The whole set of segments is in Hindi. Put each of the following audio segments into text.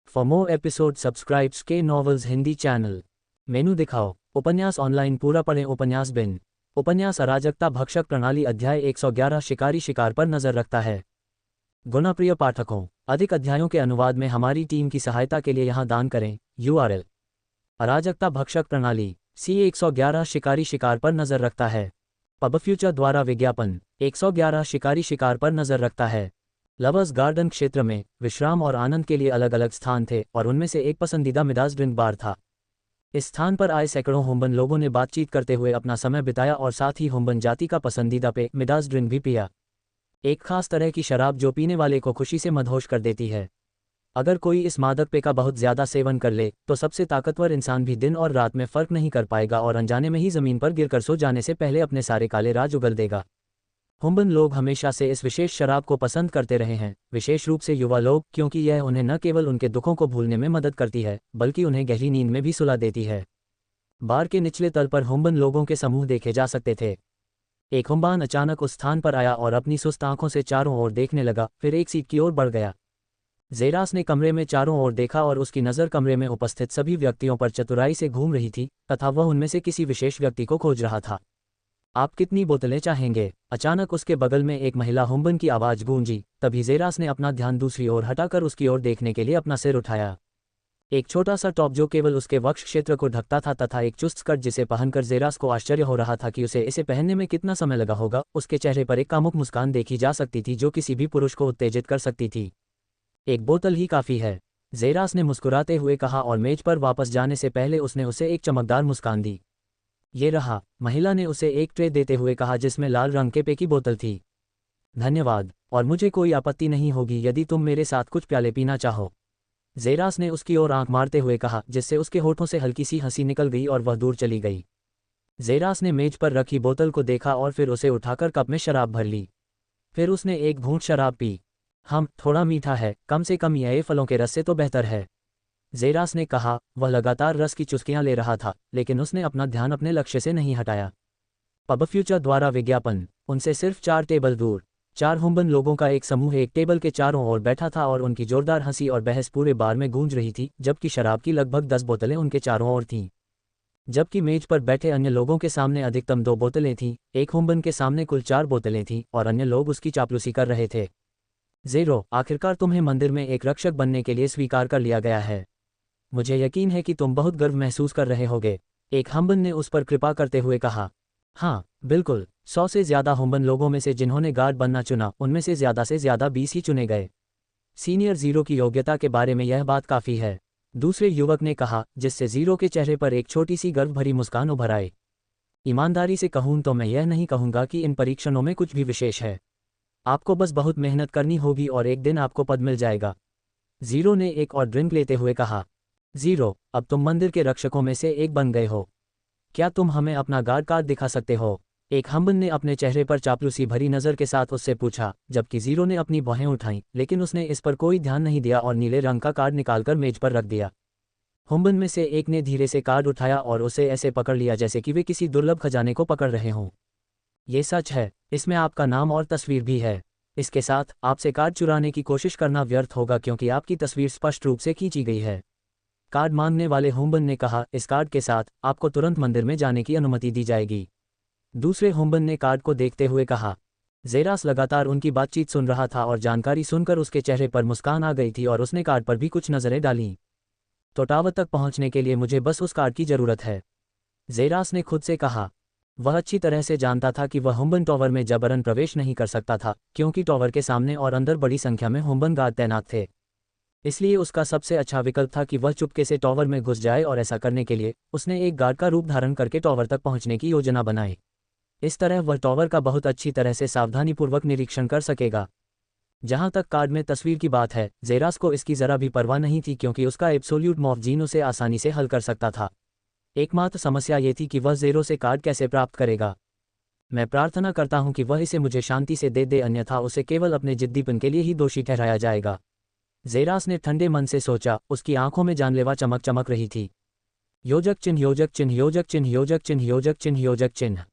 फॉर मोर एपिसोड सब्सक्राइब्स के नॉवेल्स हिंदी चैनल। मेनू दिखाओ। उपन्यास ऑनलाइन पूरा पढ़ें। उपन्यास बिन। उपन्यास अराजकता भक्षक प्रणाली अध्याय 111 शिकारी शिकार पर नजर रखता है। गुणाप्रिय पाठकों, अधिक अध्यायों के अनुवाद में हमारी टीम की सहायता के लिए यहाँ दान करें। URL अराजकता भक्षक प्रणाली C111 शिकारी शिकार पर नजर रखता है। पब फ्यूचर द्वारा विज्ञापन 111 शिकारी शिकार पर नजर रखता है। लवर्स गार्डन क्षेत्र में विश्राम और आनंद के लिए अलग अलग स्थान थे और उनमें से एक पसंदीदा मिडास ड्रिंक बार था। इस स्थान पर आए सैकड़ों हुम्बन लोगों ने बातचीत करते हुए अपना समय बिताया और साथ ही हुम्बन जाति का पसंदीदा पेय मिडास ड्रिंक भी पिया। एक खास तरह की शराब जो पीने वाले को खुशी से मदहोश कर देती है। अगर कोई इस मादक पेय का बहुत ज्यादा सेवन कर ले तो सबसे ताकतवर इंसान भी दिन और रात में फर्क नहीं कर पाएगा और अनजाने में ही जमीन पर गिरकर सो जाने से पहले अपने सारे काले राज उगल देगा। हुम्बन लोग हमेशा से इस विशेष शराब को पसंद करते रहे हैं, विशेष रूप से युवा लोग, क्योंकि यह उन्हें न केवल उनके दुखों को भूलने में मदद करती है बल्कि उन्हें गहरी नींद में भी सुला देती है। बार के निचले तल पर हुम्बन लोगों के समूह देखे जा सकते थे। एक हुम्बान अचानक उस स्थान पर आया और अपनी सुस्त आंखों से चारों ओर देखने लगा, फिर एक सीट की ओर बढ़ गया। ज़ेरास ने कमरे में चारों ओर देखा और उसकी नज़र कमरे में उपस्थित सभी व्यक्तियों पर चतुराई से घूम रही थी तथा वह उनमें से किसी विशेष व्यक्ति को खोज रहा था। आप कितनी बोतलें चाहेंगे? अचानक उसके बगल में एक महिला हुम्बन की आवाज़ गूंजी। तभी ज़ेरास ने अपना ध्यान दूसरी ओर हटाकर उसकी ओर देखने के लिए अपना सिर उठाया। एक छोटा सा टॉप जो केवल उसके वक्ष क्षेत्र को ढकता था तथा एक चुस्त स्कर्ट जिसे पहनकर ज़ेरास को आश्चर्य हो रहा था कि उसे इसे पहनने में कितना समय लगा होगा। उसके चेहरे पर एक कामुक मुस्कान देखी जा सकती थी जो किसी भी पुरुष को उत्तेजित कर सकती थी। एक बोतल ही काफ़ी है, ज़ेरास ने मुस्कुराते हुए कहा और मेज पर वापस जाने से पहले उसने उसे एक चमकदार मुस्कान दी। ये रहा, महिला ने उसे एक ट्रे देते हुए कहा जिसमें लाल रंग के पेय की बोतल थी। धन्यवाद, और मुझे कोई आपत्ति नहीं होगी यदि तुम मेरे साथ कुछ प्याले पीना चाहो, ज़ेरास ने उसकी ओर आंख मारते हुए कहा, जिससे उसके होठों से हल्की सी हंसी निकल गई और वह दूर चली गई। ज़ेरास ने मेज पर रखी बोतल को देखा और फिर उसे उठाकर कप में शराब भर ली। फिर उसने एक घूंट शराब पी। थोड़ा मीठा है, कम से कम यह फलों के रस से तो बेहतर है, ज़ेरास ने कहा। वह लगातार रस की चुस्कियां ले रहा था लेकिन उसने अपना ध्यान अपने लक्ष्य से नहीं हटाया। पब फ्यूचर द्वारा विज्ञापन उनसे सिर्फ 4 टेबल दूर 4 हुम्बन लोगों का एक समूह एक टेबल के चारों ओर बैठा था और उनकी जोरदार हंसी और बहस पूरे बार में गूंज रही थी, जबकि शराब की लगभग 10 बोतलें उनके चारों ओर थीं। जबकि मेज पर बैठे अन्य लोगों के सामने अधिकतम 2 बोतलें थीं, एक हुम्बन के सामने कुल 4 बोतलें थीं और अन्य लोग उसकी चापलूसी कर रहे थे। ज़ेरो, आखिरकार तुम्हें मंदिर में एक रक्षक बनने के लिए स्वीकार कर लिया गया है। मुझे यकीन है कि तुम बहुत गर्व महसूस कर रहे होगे, एक हुम्बन ने उस पर कृपा करते हुए कहा। हाँ बिल्कुल, 100 से ज़्यादा हुम्बन लोगों में से जिन्होंने गार्ड बनना चुना उनमें से ज़्यादा 20 ही चुने गए। सीनियर ज़ीरो की योग्यता के बारे में यह बात काफ़ी है, दूसरे युवक ने कहा, जिससे ज़ीरो के चेहरे पर एक छोटी सी गर्व भरी मुस्कान उभर आई। ईमानदारी से कहूँ तो मैं यह नहीं कहूँगा कि इन परीक्षणों में कुछ भी विशेष है। आपको बस बहुत मेहनत करनी होगी और एक दिन आपको पद मिल जाएगा, ज़ीरो ने एक और ड्रिंक लेते हुए कहा। ज़ीरो, अब तुम मंदिर के रक्षकों में से एक बन गए हो, क्या तुम हमें अपना गार्ड कार्ड दिखा सकते हो? एक हुम्बन ने अपने चेहरे पर चापलूसी भरी नज़र के साथ उससे पूछा, जबकि ज़ीरो ने अपनी बाहें उठाईं, लेकिन उसने इस पर कोई ध्यान नहीं दिया और नीले रंग का कार्ड निकालकर मेज पर रख दिया। हुम्बन में से एक ने धीरे से कार्ड उठाया और उसे ऐसे पकड़ लिया जैसे कि वे किसी दुर्लभ खजाने को पकड़ रहे हों। ये सच है, इसमें आपका नाम और तस्वीर भी है। इसके साथ आपसे कार्ड चुराने की कोशिश करना व्यर्थ होगा क्योंकि आपकी तस्वीर स्पष्ट रूप से खींची गई है, कार्ड मांगने वाले हुम्बन ने कहा। इस कार्ड के साथ आपको तुरंत मंदिर में जाने की अनुमति दी जाएगी, दूसरे हुम्बन ने कार्ड को देखते हुए कहा। ज़ेरास लगातार उनकी बातचीत सुन रहा था और जानकारी सुनकर उसके चेहरे पर मुस्कान आ गई थी और उसने कार्ड पर भी कुछ नज़रें डालीं। तो टावर तक पहुंचने के लिए मुझे बस उस कार्ड की ज़रूरत है, ज़ेरास ने खुद से कहा। वह अच्छी तरह से जानता था कि वह हुम्बन टावर में जबरन प्रवेश नहीं कर सकता था क्योंकि टावर के सामने और अंदर बड़ी संख्या में हुम्बन गार्ड तैनात थे। इसलिए उसका सबसे अच्छा विकल्प था कि वह चुपके से टावर में घुस जाए और ऐसा करने के लिए उसने एक गार्ड का रूप धारण करके टावर तक पहुंचने की योजना बनाई। इस तरह वह टावर का बहुत अच्छी तरह से सावधानीपूर्वक निरीक्षण कर सकेगा। जहां तक कार्ड में तस्वीर की बात है, ज़ेरास को इसकी ज़रा भी परवाह नहीं थी क्योंकि उसका एब्सोल्यूट मॉर्फ जीन उसे आसानी से हल कर सकता था। एकमात्र समस्या ये थी कि वह ज़ेरो से कार्ड कैसे प्राप्त करेगा। मैं प्रार्थना करता हूं कि वह इसे मुझे शांति से दे दे, अन्यथा उसे केवल अपने जिद्दीपन के लिए ही दोषी ठहराया जाएगा, ज़ेरास ने ठंडे मन से सोचा। उसकी आंखों में जानलेवा चमक चमक रही थी। योजक चिन्ह योजक चिन्ह योजक चिन्ह योजक चिन्ह योजक चिन्ह योजक चिन्ह।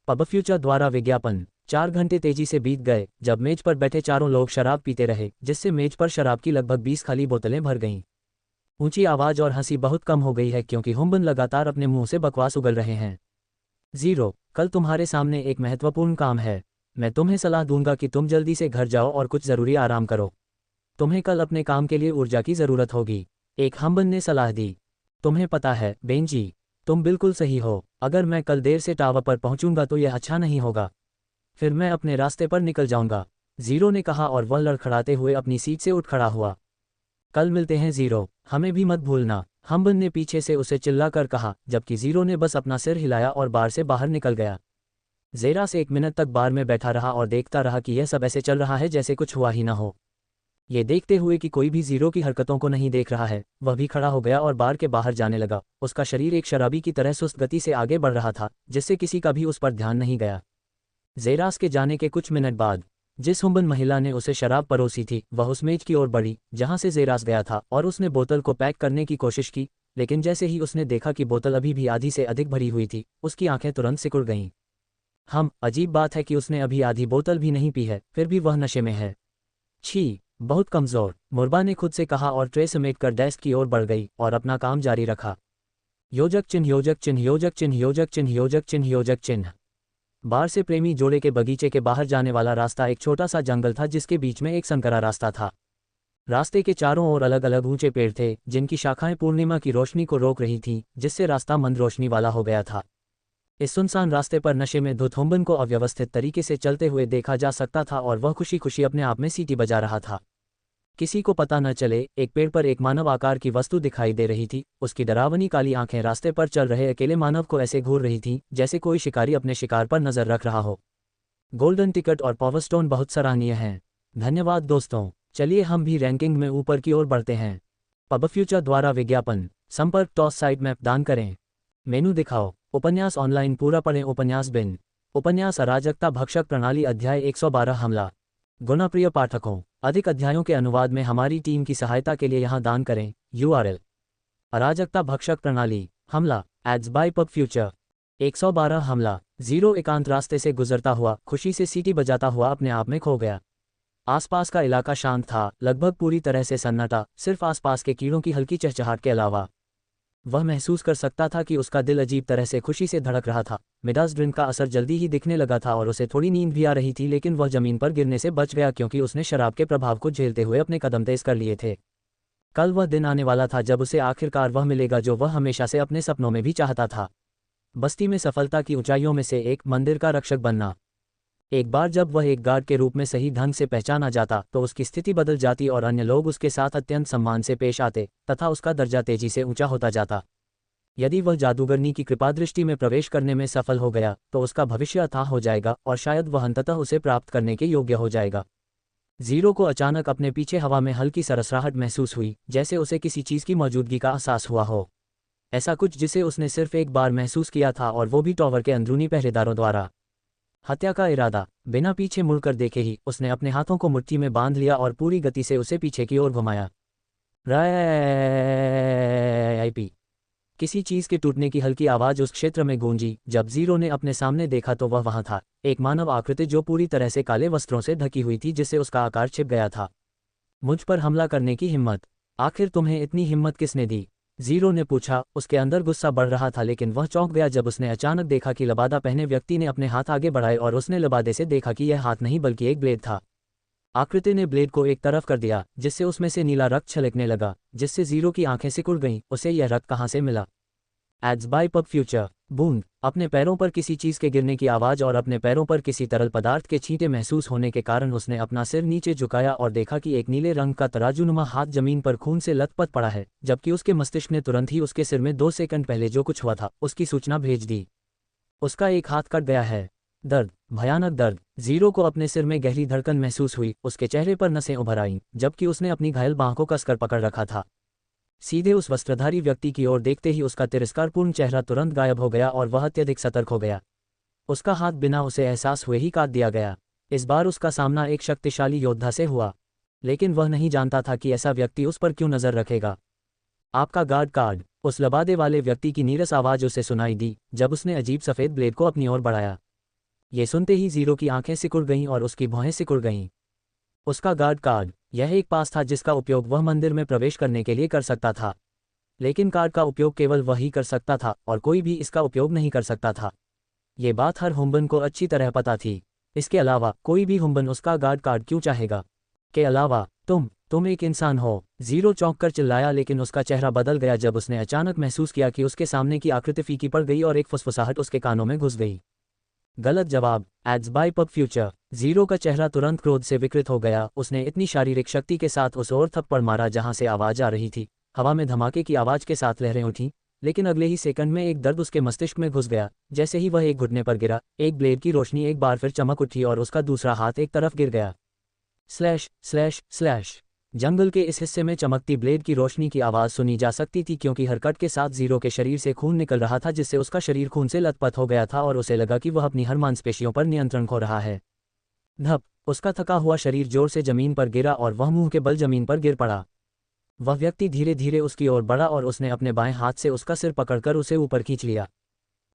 पब फ्यूचर द्वारा विज्ञापन 4 घंटे तेजी से बीत गए जब मेज पर बैठे चारों लोग शराब पीते रहे, जिससे मेज पर शराब की लगभग 20 खाली बोतलें भर गईं। ऊंची आवाज और हंसी बहुत कम हो गई है क्योंकि हुम्बन लगातार अपने मुंह से बकवास उगल रहे हैं। जीरो, कल तुम्हारे सामने एक महत्वपूर्ण काम है। मैं तुम्हें सलाह दूंगा कि तुम जल्दी से घर जाओ और कुछ ज़रूरी आराम करो। तुम्हें कल अपने काम के लिए ऊर्जा की ज़रूरत होगी। एक हम्बन ने सलाह दी। तुम्हें पता है बेंजी, तुम बिल्कुल सही हो। अगर मैं कल देर से टावर पर पहुंचूंगा तो यह अच्छा नहीं होगा। फिर मैं अपने रास्ते पर निकल जाऊंगा, जीरो ने कहा और वह लड़खड़ाते हुए अपनी सीट से उठ खड़ा हुआ। कल मिलते हैं जीरो, हमें भी मत भूलना, हम्बन ने पीछे से उसे चिल्लाकर कहा, जबकि जीरो ने बस अपना सिर हिलाया और बार से बाहर निकल गया। जेरास 1 मिनट तक बार में बैठा रहा और देखता रहा कि यह सब ऐसे चल रहा है जैसे कुछ हुआ ही ना हो। ये देखते हुए कि कोई भी जीरो की हरकतों को नहीं देख रहा है, वह भी खड़ा हो गया और बार के बाहर जाने लगा। उसका शरीर एक शराबी की तरह सुस्त गति से आगे बढ़ रहा था, जिससे किसी का भी उस पर ध्यान नहीं गया। जेरास के जाने के कुछ मिनट बाद जिस हुम्बन महिला ने उसे शराब परोसी थी वह उस मेज की ओर बढ़ी जहां से जेरास गया था और उसने बोतल को पैक करने की कोशिश की, लेकिन जैसे ही उसने देखा कि बोतल अभी भी आधी से अधिक भरी हुई थी, उसकी आंखें तुरंत सिकुड़ गईं। अजीब बात है कि उसने अभी आधी बोतल भी नहीं पी है, फिर भी वह नशे में है। छी, बहुत कमज़ोर, मुर्बा ने खुद से कहा और ट्रे समेटकर डेस्क की ओर बढ़ गई और अपना काम जारी रखा। योजक चिन्ह योजक चिन्ह योजक चिन्ह योजक चिन्ह योजक चिन्ह योजक चिन्ह। बार से प्रेमी जोड़े के बगीचे के बाहर जाने वाला रास्ता एक छोटा सा जंगल था जिसके बीच में एक संकरा रास्ता था। रास्ते के चारों ओर अलग अलग ऊंचे पेड़ थे जिनकी शाखाएं पूर्णिमा की रोशनी को रोक रही थीं, जिससे रास्ता मंद रोशनी वाला हो गया था। इस सुनसान रास्ते पर नशे में धुत हुम्बन को अव्यवस्थित तरीके से चलते हुए देखा जा सकता था और वह खुशी खुशी अपने आप में सीटी बजा रहा था। किसी को पता न चले, एक पेड़ पर एक मानव आकार की वस्तु दिखाई दे रही थी। उसकी डरावनी काली आंखें रास्ते पर चल रहे अकेले मानव को ऐसे घूर रही थीं जैसे कोई शिकारी अपने शिकार पर नजर रख रहा हो। गोल्डन टिकट और पावर स्टोन बहुत सराहनीय हैं। धन्यवाद दोस्तों। चलिए हम भी रैंकिंग में ऊपर की ओर बढ़ते हैं। पब फ्यूचर द्वारा विज्ञापन, संपर्क टॉस साइट मैप दान करें। मेनू दिखाओ। उपन्यास ऑनलाइन पूरा पढ़ें। उपन्यास बिन। उपन्यास अराजकता भक्षक प्रणाली अध्याय 112 हमला। गुणप्रिय पाठकों, अधिक अध्यायों के अनुवाद में हमारी टीम की सहायता के लिए यहाँ दान करें। URL: अराजकता भक्षक प्रणाली हमला एड्स बाय पब फ्यूचर। 112 हमला। जीरो एकांत रास्ते से गुजरता हुआ खुशी से सीटी बजाता हुआ अपने आप में खो गया। आसपास का इलाका शांत था, लगभग पूरी तरह से सन्नाटा, सिर्फ आसपास के कीड़ों की हल्की चहचहाट के अलावा। वह महसूस कर सकता था कि उसका दिल अजीब तरह से खुशी से धड़क रहा था। मिडास ड्रिंक का असर जल्दी ही दिखने लगा था और उसे थोड़ी नींद भी आ रही थी, लेकिन वह जमीन पर गिरने से बच गया क्योंकि उसने शराब के प्रभाव को झेलते हुए अपने कदम तेज कर लिए थे। कल वह दिन आने वाला था जब उसे आखिरकार वह मिलेगा जो वह हमेशा से अपने सपनों में भी चाहता था। बस्ती में सफलता की ऊंचाइयों में से एक, मंदिर का रक्षक बनना। एक बार जब वह एक गार्ड के रूप में सही ढंग से पहचाना जाता तो उसकी स्थिति बदल जाती और अन्य लोग उसके साथ अत्यंत सम्मान से पेश आते तथा उसका दर्जा तेजी से ऊंचा होता जाता। यदि वह जादूगरनी की कृपादृष्टि में प्रवेश करने में सफल हो गया तो उसका भविष्य अथाह हो जाएगा और शायद वह अंततः उसे प्राप्त करने के योग्य हो जाएगा। जीरो को अचानक अपने पीछे हवा में हल्की सरसराहट महसूस हुई, जैसे उसे किसी चीज़ की मौजूदगी का एहसास हुआ हो। ऐसा कुछ जिसे उसने सिर्फ एक बार महसूस किया था और वो भी टॉवर के अंदरूनी पहरेदारों द्वारा। हत्या का इरादा। बिना पीछे मुड़कर देखे ही उसने अपने हाथों को मुट्ठी में बांध लिया और पूरी गति से उसे पीछे की ओर घुमाया। राइपी। किसी चीज के टूटने की हल्की आवाज उस क्षेत्र में गूंजी। जब जीरो ने अपने सामने देखा तो वह वहां था, एक मानव आकृति जो पूरी तरह से काले वस्त्रों से ढकी हुई थी जिससे उसका आकार छिप गया था। मुझ पर हमला करने की हिम्मत? आखिर तुम्हें इतनी हिम्मत किसने दी? जीरो ने पूछा। उसके अंदर गुस्सा बढ़ रहा था, लेकिन वह चौंक गया जब उसने अचानक देखा कि लबादा पहने व्यक्ति ने अपने हाथ आगे बढ़ाए और उसने लबादे से देखा कि यह हाथ नहीं बल्कि एक ब्लेड था। आकृति ने ब्लेड को एक तरफ कर दिया जिससे उसमें से नीला रक्त छलकने लगा, जिससे जीरो की आंखें सिकुड़ गईं। उसे यह रक्त कहाँ से मिला? Ads by PubFuture. बूंद। अपने पैरों पर किसी चीज के गिरने की आवाज और अपने पैरों पर किसी तरल पदार्थ के छींटे महसूस होने के कारण उसने अपना सिर नीचे झुकाया और देखा कि एक नीले रंग का तराजूनुमा हाथ जमीन पर खून से लथपथ पड़ा है, जबकि उसके मस्तिष्क ने तुरंत ही उसके सिर में 2 सेकंड पहले जो कुछ हुआ था उसकी सूचना भेज दी। उसका एक हाथ कट गया है। दर्द, भयानक दर्द। जीरो को अपने सिर में गहरी धड़कन महसूस हुई। उसके चेहरे पर नसें उभर आईं, जबकि उसने अपनी घायल बांह को कसकर पकड़ रखा था। सीधे उस वस्त्रधारी व्यक्ति की ओर देखते ही उसका तिरस्कारपूर्ण चेहरा तुरंत गायब हो गया और वह अत्यधिक सतर्क हो गया। उसका हाथ बिना उसे एहसास हुए ही काट दिया गया। इस बार उसका सामना एक शक्तिशाली योद्धा से हुआ, लेकिन वह नहीं जानता था कि ऐसा व्यक्ति उस पर क्यों नजर रखेगा। आपका गार्ड कार्ड। उस लबादे वाले व्यक्ति की नीरस आवाज उसे सुनाई दी जब उसने अजीब सफेद ब्लेड को अपनी ओर बढ़ाया। ये सुनते ही जीरो की आंखें सिकुड़ गईं और उसकी भौहें सिकुड़ गईं। उसका गार्ड कार्ड। यह एक पास था जिसका उपयोग वह मंदिर में प्रवेश करने के लिए कर सकता था। लेकिन कार्ड का उपयोग केवल वही कर सकता था और कोई भी इसका उपयोग नहीं कर सकता था। ये बात हर हुम्बन को अच्छी तरह पता थी। इसके अलावा कोई भी हुम्बन उसका गार्ड कार्ड क्यों चाहेगा? के अलावा तुम एक इंसान हो, जीरो चौंक कर चिल्लाया, लेकिन उसका चेहरा बदल गया जब उसने अचानक महसूस किया कि उसके सामने की आकृति फीकी पड़ गई और एक फुसफुसाहट उसके कानों में घुस गई। गलत जवाब। Ads by PubFuture. जीरो का चेहरा तुरंत क्रोध से विकृत हो गया। उसने इतनी शारीरिक शक्ति के साथ उस ओर थप्पड़ मारा जहां से आवाज आ रही थी। हवा में धमाके की आवाज के साथ लहरें उठीं, लेकिन अगले ही सेकंड में एक दर्द उसके मस्तिष्क में घुस गया। जैसे ही वह एक घुटने पर गिरा, एक ब्लेड की रोशनी एक बार फिर चमक उठी और उसका दूसरा हाथ एक तरफ गिर गया। Slash slash slash. जंगल के इस हिस्से में चमकती ब्लेड की रोशनी की आवाज़ सुनी जा सकती थी, क्योंकि हर कट के साथ जीरो के शरीर से खून निकल रहा था, जिससे उसका शरीर खून से लथपथ हो गया था और उसे लगा कि वह अपनी हर मांसपेशियों पर नियंत्रण खो रहा है। धप। उसका थका हुआ शरीर जोर से जमीन पर गिरा और वह मुंह के बल जमीन पर गिर पड़ा। वह व्यक्ति धीरे धीरे उसकी ओर बढ़ा और उसने अपने बाएं हाथ से उसका सिर पकड़कर उसे ऊपर खींच लिया।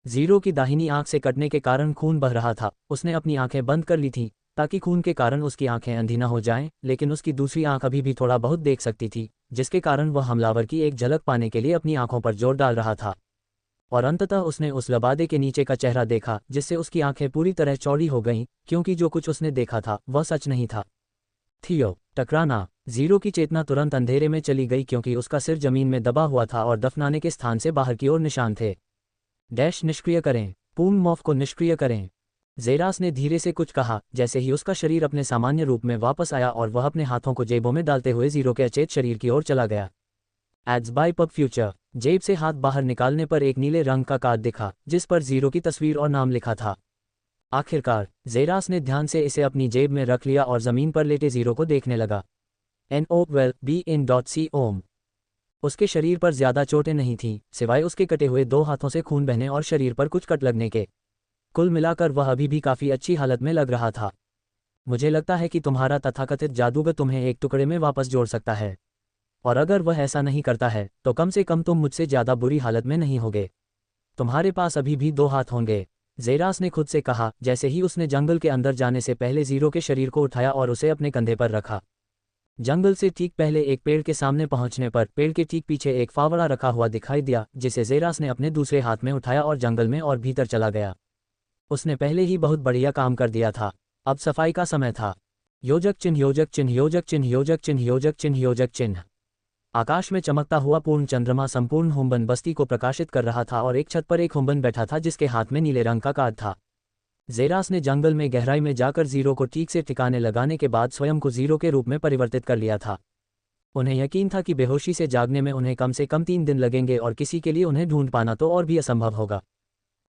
जीरो की दाहिनी आंख से कटने के कारण खून बह रहा था। उसने अपनी आंखें बंद कर ली थीं ताकि खून के कारण उसकी आंखें अंधी न हो जाएं, लेकिन उसकी दूसरी आंख अभी भी थोड़ा बहुत देख सकती थी, जिसके कारण वह हमलावर की एक झलक पाने के लिए अपनी आंखों पर जोर डाल रहा था। और अंततः उसने उस लबादे के नीचे का चेहरा देखा, जिससे उसकी आंखें पूरी तरह चौड़ी हो गईं, क्योंकि जो कुछ उसने देखा था वह सच नहीं था। थियो। टकराना। जीरो की चेतना तुरंत अंधेरे में चली गई, क्योंकि उसका सिर जमीन में दबा हुआ था और दफनाने के स्थान से बाहर की ओर निशान थे। डैश निष्क्रिय करें। पूर्ण मॉफ को निष्क्रिय करें। ज़ेरास ने धीरे से कुछ कहा। जैसे ही उसका शरीर अपने सामान्य रूप में वापस आया और वह अपने हाथों को जेबों में डालते हुए जीरो के अचेत शरीर की ओर चला गया। Ads by PubFuture. जेब से हाथ बाहर निकालने पर एक नीले रंग का कार्ड दिखा, जिस पर जीरो की तस्वीर और नाम लिखा था। आखिरकार ज़ेरास ने ध्यान से इसे अपनी जेब में रख लिया और ज़मीन पर लेटे जीरो को देखने लगा। NOWELL-BE-IN.C ओम। उसके शरीर पर ज्यादा चोटें नहीं थीं, सिवाय उसके कटे हुए 2 हाथों से खून बहने और शरीर पर कुछ कट लगने के। कुल मिलाकर वह अभी भी काफ़ी अच्छी हालत में लग रहा था। मुझे लगता है कि तुम्हारा तथाकथित जादूगर तुम्हें एक टुकड़े में वापस जोड़ सकता है, और अगर वह ऐसा नहीं करता है तो कम से कम तुम मुझसे ज़्यादा बुरी हालत में नहीं होगे। तुम्हारे पास अभी भी 2 हाथ होंगे, ज़ेरास ने खुद से कहा, जैसे ही उसने जंगल के अंदर जाने से पहले जीरो के शरीर को उठाया और उसे अपने कंधे पर रखा। जंगल से ठीक पहले एक पेड़ के सामने पहुंचने पर पेड़ के ठीक पीछे एक फावड़ा रखा हुआ दिखाई दिया, जिसे ज़ेरास ने अपने दूसरे हाथ में उठाया और जंगल में और भीतर चला गया। उसने पहले ही बहुत बढ़िया काम कर दिया था, अब सफाई का समय था। योजक चिन्ह योजक चिन्ह योजक चिन्ह योजक चिन्ह योजक चिन्ह योजक चिन्ह। आकाश में चमकता हुआ पूर्ण चंद्रमा संपूर्ण हुम्बन बस्ती को प्रकाशित कर रहा था और एक छत पर एक हुम्बन बैठा था जिसके हाथ में नीले रंग का कार्ड था। ज़ेरास ने जंगल में गहराई में जाकर जीरो को ठीक से ठिकाने लगाने के बाद स्वयं को जीरो के रूप में परिवर्तित कर लिया था। उन्हें यकीन था कि बेहोशी से जागने में उन्हें कम से कम 3 दिन लगेंगे और किसी के लिए उन्हें ढूंढ पाना तो और भी असंभव होगा।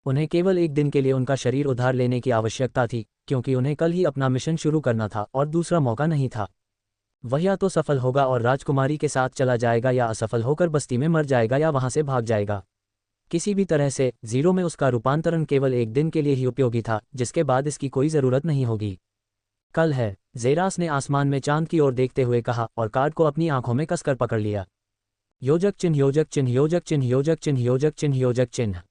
उन्हें केवल 1 दिन के लिए उनका शरीर उधार लेने की आवश्यकता थी, क्योंकि उन्हें कल ही अपना मिशन शुरू करना था और दूसरा मौका नहीं था। वह या तो सफल होगा और राजकुमारी के साथ चला जाएगा, या असफल होकर बस्ती में मर जाएगा या वहां से भाग जाएगा। किसी भी तरह से जीरो में उसका रूपांतरण केवल 1 दिन के लिए ही उपयोगी था, जिसके बाद इसकी कोई ज़रूरत नहीं होगी। कल है, ज़ेरास ने आसमान में चांद की ओर देखते हुए कहा और कार्ड को अपनी आंखों में कसकर पकड़ लिया। योजक चिन्ह योजक चिन्ह योजक चिन्ह योजक चिन्ह योजक चिन्ह योजक चिन्ह।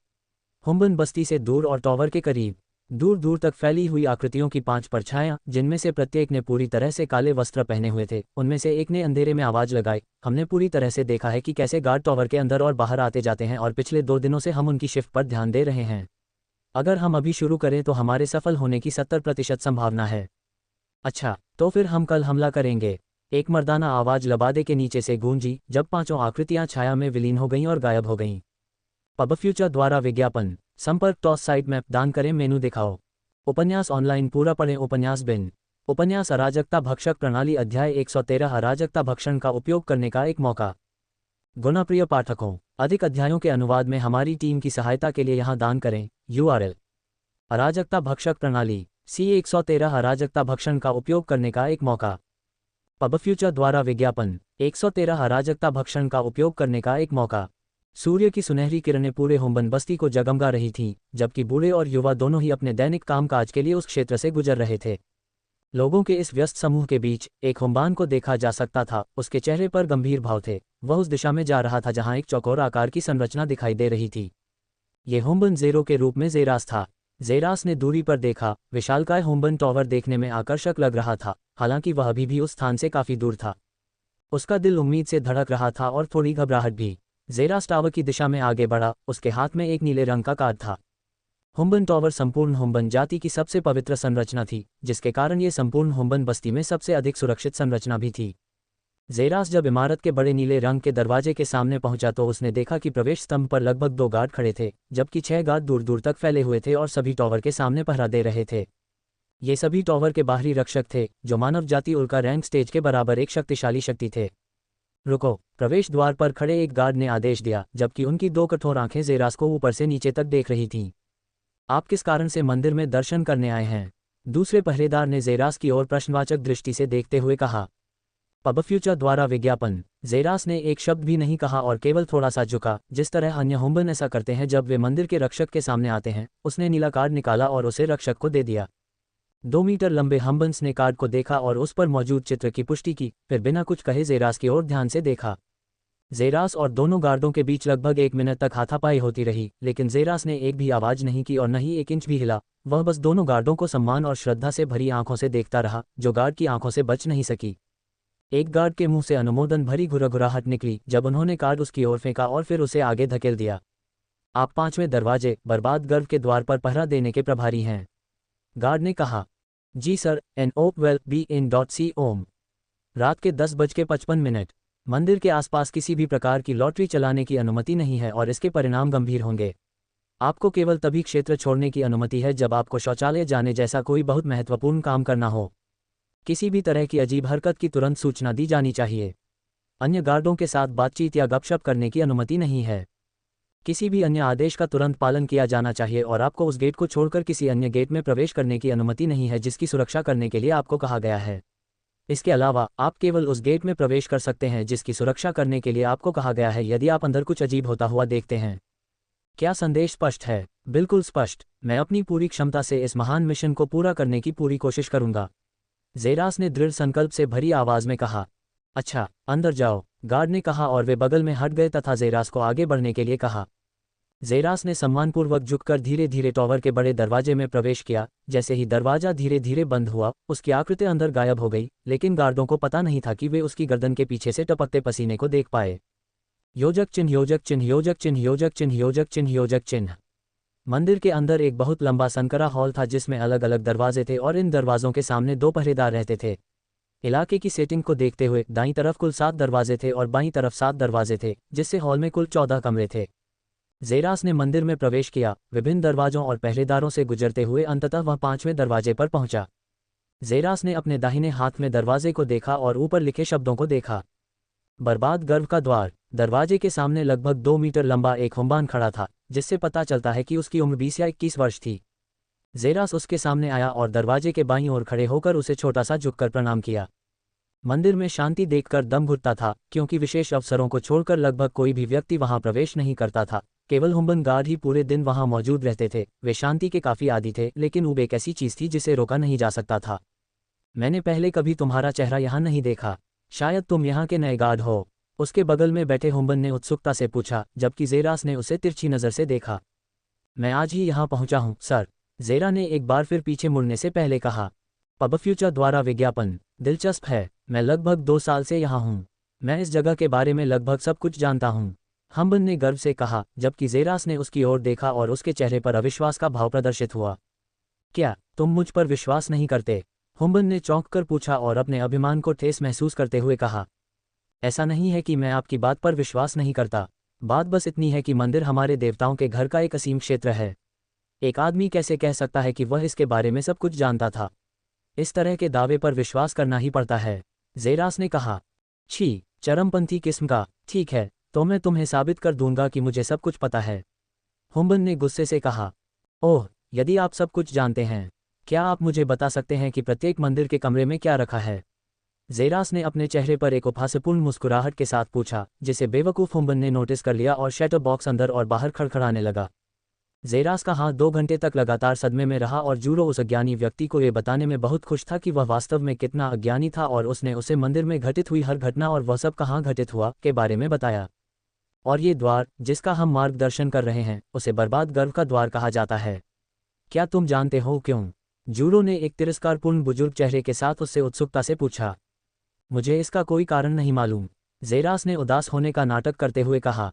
हुम्बन बस्ती से दूर और टॉवर के करीब दूर दूर तक फैली हुई आकृतियों की 5 परछायां, जिनमें से प्रत्येक ने पूरी तरह से काले वस्त्र पहने हुए थे। उनमें से एक ने अंधेरे में आवाज लगाई, हमने पूरी तरह से देखा है कि कैसे गार्ड टॉवर के अंदर और बाहर आते जाते हैं, और पिछले 2 दिनों से हम उनकी शिफ्ट पर ध्यान दे रहे हैं। अगर हम अभी शुरू करें तो हमारे सफल होने की 70% संभावना है। अच्छा, तो फिर हम कल हमला करेंगे। एक मर्दाना आवाज लबादे के नीचे से गूंजी, जब 5 आकृतियां छाया में विलीन हो गईं और गायब हो गईं। पब फ्यूचर द्वारा विज्ञापन। संपर्क टॉस साइट मैप दान करें, मेनू दिखाओ। उपन्यास ऑनलाइन पूरा पढ़ें। उपन्यास बिन। उपन्यास अराजकता भक्षक प्रणाली अध्याय 113 अराजकता भक्षण का उपयोग करने का एक मौका। गुणाप्रिय पाठकों, अधिक अध्यायों के अनुवाद में हमारी टीम की सहायता के लिए यहाँ दान करें। URL अराजकता भक्षक प्रणाली C113 अराजकता भक्षण का उपयोग करने का एक मौका। पब फ्यूचर द्वारा विज्ञापन 113 अराजकता भक्षण का उपयोग करने का एक मौका। सूर्य की सुनहरी किरणें पूरे हुम्बन बस्ती को जगमगा रही थीं, जबकि बूढ़े और युवा दोनों ही अपने दैनिक कामकाज के लिए उस क्षेत्र से गुजर रहे थे। लोगों के इस व्यस्त समूह के बीच एक हुम्बान को देखा जा सकता था। उसके चेहरे पर गंभीर भाव थे। वह उस दिशा में जा रहा था जहां एक चौकोर आकार की संरचना दिखाई दे रही थी। ये हुम्बन ज़ेरो के रूप में ज़ेरास था। ज़ेरास ने दूरी पर देखा। विशालकाय हुम्बन टॉवर देखने में आकर्षक लग रहा था, हालांकि वह अभी भी उस स्थान से काफी दूर था। उसका दिल उम्मीद से धड़क रहा था और थोड़ी घबराहट भी। जेरास टावर की दिशा में आगे बढ़ा, उसके हाथ में एक नीले रंग का कार्ड था। हुम्बन टावर संपूर्ण हुम्बन जाति की सबसे पवित्र संरचना थी, जिसके कारण ये संपूर्ण हुम्बन बस्ती में सबसे अधिक सुरक्षित संरचना भी थी। जेरास जब इमारत के बड़े नीले रंग के दरवाजे के सामने पहुंचा तो उसने देखा कि प्रवेश स्तंभ पर लगभग 2 गार्ड खड़े थे, जबकि 6 गार्ड दूर दूर तक फैले हुए थे और सभी टावर के सामने पहरा दे रहे थे। ये सभी टावर के बाहरी रक्षक थे, जो मानव जाति उल्का रैंक स्टेज के बराबर एक शक्तिशाली शक्ति थे। रुको, प्रवेश द्वार पर खड़े एक गार्ड ने आदेश दिया, जबकि उनकी 2 कठोर आंखें जेरास को ऊपर से नीचे तक देख रही थीं। आप किस कारण से मंदिर में दर्शन करने आए हैं? दूसरे पहरेदार ने जेरास की ओर प्रश्नवाचक दृष्टि से देखते हुए कहा। पब फ्यूचर द्वारा विज्ञापन। जेरास ने एक शब्द भी नहीं कहा और केवल थोड़ा सा झुका, जिस तरह अन्य हुम्बन ऐसा करते हैं जब वे मंदिर के रक्षक के सामने आते हैं। उसने नीला कार्ड निकाला और उसे रक्षक को दे दिया। 2 मीटर लंबे हम्बन्स ने कार्ड को देखा और उस पर मौजूद चित्र की पुष्टि की, फिर बिना कुछ कहे जेरास की ओर ध्यान से देखा। जेरास और दोनों गार्डों के बीच लगभग 1 मिनट तक हाथापाई होती रही, लेकिन जेरास ने एक भी आवाज नहीं की और न ही 1 इंच भी हिला। वह बस दोनों गार्डों को सम्मान और श्रद्धा से भरी आंखों से देखता रहा, जो गार्ड की आंखों से बच नहीं सकी। एक गार्ड के मुंह से अनुमोदन भरी घुरघुराहट निकली जब उन्होंने कार्ड उसकी ओर फेंका और फिर उसे आगे धकेल दिया। आप 5वें दरवाजे, बर्बाद गर्व के द्वार पर पहरा देने के प्रभारी हैं। गार्ड ने कहा। जी सर, एन ओप वेल बी इन .सी ओम। रात के 10:55। मंदिर के आसपास किसी भी प्रकार की लॉटरी चलाने की अनुमति नहीं है और इसके परिणाम गंभीर होंगे। आपको केवल तभी क्षेत्र छोड़ने की अनुमति है जब आपको शौचालय जाने जैसा कोई बहुत महत्वपूर्ण काम करना हो। किसी भी तरह की अजीब हरकत की तुरंत सूचना दी जानी चाहिए। अन्य गार्डों के साथ बातचीत या गपशप करने की अनुमति नहीं है। किसी भी अन्य आदेश का तुरंत पालन किया जाना चाहिए और आपको उस गेट को छोड़कर किसी अन्य गेट में प्रवेश करने की अनुमति नहीं है जिसकी सुरक्षा करने के लिए आपको कहा गया है। इसके अलावा आप केवल उस गेट में प्रवेश कर सकते हैं जिसकी सुरक्षा करने के लिए आपको कहा गया है यदि आप अंदर कुछ अजीब होता हुआ देखते हैं। क्या संदेश स्पष्ट है? बिल्कुल स्पष्ट। मैं अपनी पूरी क्षमता से इस महान मिशन को पूरा करने की पूरी कोशिश करूंगा, जेरास ने दृढ़ संकल्प से भरी आवाज में कहा। अच्छा, अंदर जाओ, गार्ड ने कहा और वे बगल में हट गए तथा जेरास को आगे बढ़ने के लिए कहा। जेरास ने सम्मानपूर्वक झुककर धीरे धीरे टावर के बड़े दरवाजे में प्रवेश किया। जैसे ही दरवाजा धीरे धीरे बंद हुआ, उसकी आकृति अंदर गायब हो गई, लेकिन गार्डों को पता नहीं था कि वे उसकी गर्दन के पीछे से टपकते पसीने को देख पाए। योजक चिन्ह, योजक चिन्ह, योजक चिन्ह, योजक चिन्ह, योजक चिन्ह, योजक चिन्ह। मंदिर के अंदर एक बहुत लंबा संकरा हॉल था जिसमें अलग अलग दरवाजे थे और इन दरवाजों के सामने 2 पहरेदार रहते थे। इलाके की सेटिंग को देखते हुए दाईं तरफ कुल 7 दरवाजे थे और बाईं तरफ 7 दरवाजे थे, जिससे हॉल में कुल 14 कमरे थे। जेरास ने मंदिर में प्रवेश किया, विभिन्न दरवाजों और पहरेदारों से गुजरते हुए अंततः वह 5वें दरवाजे पर पहुंचा। जेरास ने अपने दाहिने हाथ में दरवाजे को देखा और ऊपर लिखे शब्दों को देखा। बर्बाद गर्व का द्वार। दरवाजे के सामने लगभग 2 मीटर लंबा एक हुम्बान खड़ा था, जिससे पता चलता है कि उसकी उम्र 20 या 21 वर्ष थी। जेरास उसके सामने आया और दरवाजे के बाईं ओर खड़े होकर उसे छोटा सा झुककर प्रणाम किया। मंदिर में शांति देखकर दम घुटता था, क्योंकि विशेष अवसरों को छोड़कर लगभग कोई भी व्यक्ति वहां प्रवेश नहीं करता था। केवल हुम्बन गार्ड ही पूरे दिन वहां मौजूद रहते थे। वे शांति के काफी आदी थे, लेकिन ऊब एक ऐसी चीज थी जिसे रोका नहीं जा सकता था। मैंने पहले कभी तुम्हारा चेहरा यहाँ नहीं देखा। शायद तुम यहाँ के नए गार्ड हो? उसके बगल में बैठे हुम्बन ने उत्सुकता से पूछा, जबकि जेरास ने उसे तिरछी नज़र से देखा। मैं आज ही यहाँ पहुँचा हूँ, सर, जेरा ने एक बार फिर पीछे मुड़ने से पहले कहा। पब फ्यूचर द्वारा विज्ञापन। दिलचस्प है, मैं लगभग 2 साल से यहाँ हूँ। मैं इस जगह के बारे में लगभग सब कुछ जानता हूँ, हुम्बन ने गर्व से कहा, जबकि जेरास ने उसकी ओर देखा और उसके चेहरे पर अविश्वास का भाव प्रदर्शित हुआ। क्या तुम मुझ पर विश्वास नहीं करते? हुम्बन ने चौंक कर पूछा और अपने अभिमान को ठेस महसूस करते हुए कहा। ऐसा नहीं है कि मैं आपकी बात पर विश्वास नहीं करता। बात बस इतनी है कि मंदिर हमारे देवताओं के घर का एक असीम क्षेत्र है। एक आदमी कैसे कह सकता है कि वह इसके बारे में सब कुछ जानता था? इस तरह के दावे पर विश्वास करना ही पड़ता है, जेरास ने कहा। छी, चरमपंथी किस्म का। ठीक है, तो मैं तुम्हें साबित कर दूंगा कि मुझे सब कुछ पता है, हुम्बन ने गुस्से से कहा। ओह, यदि आप सब कुछ जानते हैं, क्या आप मुझे बता सकते हैं कि प्रत्येक मंदिर के कमरे में क्या रखा है? जेरास ने अपने चेहरे पर एक उपहासपूर्ण मुस्कुराहट के साथ पूछा, जिसे बेवकूफ़ हुम्बन ने नोटिस कर लिया और शटर बॉक्स अंदर और बाहर खड़खड़ाने लगा। जेरास का हाथ 2 घंटे तक लगातार सदमे में रहा और जूरो उस अज्ञानी व्यक्ति को ये बताने में बहुत खुश था कि वह वास्तव में कितना अज्ञानी था, और उसने उसे मंदिर में घटित हुई हर घटना और वह सब कहाँ घटित हुआ के बारे में बताया। और ये द्वार जिसका हम मार्गदर्शन कर रहे हैं, उसे बर्बाद गर्व का द्वार कहा जाता है। क्या तुम जानते हो क्यों? जूरो ने एक तिरस्कारपूर्ण बुजुर्ग चेहरे के साथ उससे उत्सुकता से पूछा। मुझे इसका कोई कारण नहीं मालूम, जेरास ने उदास होने का नाटक करते हुए कहा।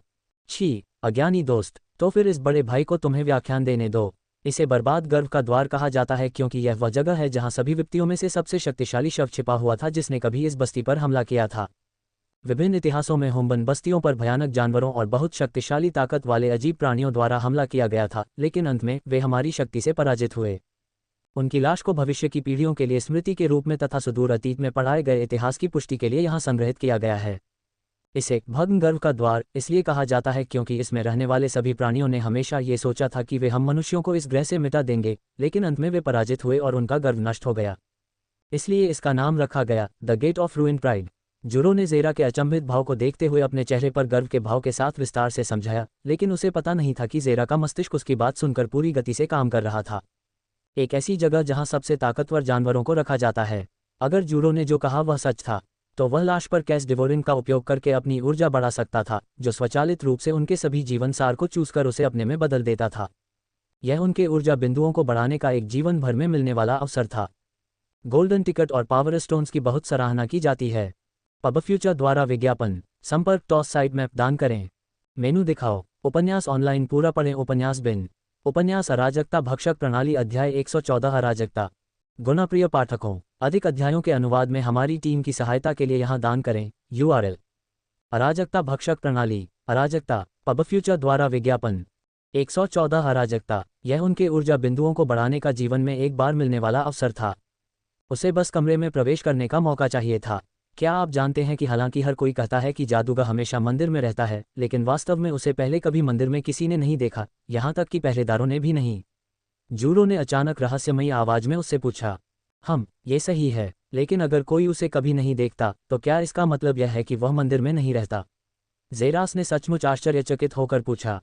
छी, अज्ञानी दोस्त, तो फिर इस बड़े भाई को तुम्हें व्याख्यान देने दो। इसे बर्बाद गर्भ का द्वार कहा जाता है क्योंकि यह वह जगह है जहां सभी व्यक्तियों में से सबसे शक्तिशाली शव छिपा हुआ था जिसने कभी इस बस्ती पर हमला किया था। विभिन्न इतिहासों में हुम्बन बस्तियों पर भयानक जानवरों और बहुत शक्तिशाली ताकत वाले अजीब प्राणियों द्वारा हमला किया गया था, लेकिन अंत में वे हमारी शक्ति से पराजित हुए। उनकी लाश को भविष्य की पीढ़ियों के लिए स्मृति के रूप में तथा सुदूर अतीत में पढ़ाए गए इतिहास की पुष्टि के लिए यहाँ संग्रहित किया गया है। इसे भग्न गर्भ का द्वार इसलिए कहा जाता है क्योंकि इसमें रहने वाले सभी प्राणियों ने हमेशा ये सोचा था कि वे हम मनुष्यों को इस ग्रह से मिटा देंगे, लेकिन अंत में वे पराजित हुए और उनका गर्व नष्ट हो गया। इसलिए इसका नाम रखा गया the gate of ruin pride. Juro ने ज़ेरा के अचंभित भाव को देखते हुए अपने चेहरे पर गर्व के भाव के साथ विस्तार से समझाया, लेकिन उसे पता नहीं था कि ज़ेरा का मस्तिष्क उसकी बात सुनकर पूरी गति से काम कर रहा था। एक ऐसी जगह जहां सबसे ताकतवर जानवरों को रखा जाता है। अगर जुरो ने जो कहा वह सच था, तो वह लाश पर कैस डिवोरिन का उपयोग करके अपनी ऊर्जा बढ़ा सकता था, जो स्वचालित रूप से उनके सभी जीवन सार को चूसकर उसे अपने में बदल देता था। यह उनके ऊर्जा बिंदुओं को बढ़ाने का एक जीवन भर में मिलने वाला अवसर था। गोल्डन टिकट और पावर स्टोन्स की बहुत सराहना की जाती है। पब फ्यूचर द्वारा विज्ञापन, संपर्क टॉस साइट मैप दान करें। मेनू दिखाओ, उपन्यास ऑनलाइन पूरा पढ़ें। उपन्यास बिन, उपन्यास अराजकता भक्षक प्रणाली अध्याय 114 अराजकता। गुणप्रिय पाठकों, अधिक अध्यायों के अनुवाद में हमारी टीम की सहायता के लिए यहाँ दान करें। URL: अराजकता भक्षक प्रणाली, अराजकता, पब फ्यूचर द्वारा विज्ञापन। 114 अराजकता, यह उनके ऊर्जा बिंदुओं को बढ़ाने का जीवन में एक बार मिलने वाला अवसर था। उसे बस कमरे में प्रवेश करने का मौका चाहिए था। क्या आप जानते हैं कि हालांकि हर कोई कहता है कि जादूगर हमेशा मंदिर में रहता है, लेकिन वास्तव में उसे पहले कभी मंदिर में किसी ने नहीं देखा, यहाँ तक कि पहरेदारों ने भी नहीं। जूरो ने अचानक रहस्यमयी आवाज में उससे पूछा। ये सही है, लेकिन अगर कोई उसे कभी नहीं देखता, तो क्या इसका मतलब यह है कि वह मंदिर में नहीं रहता? ज़ेरास ने सचमुच आश्चर्यचकित होकर पूछा।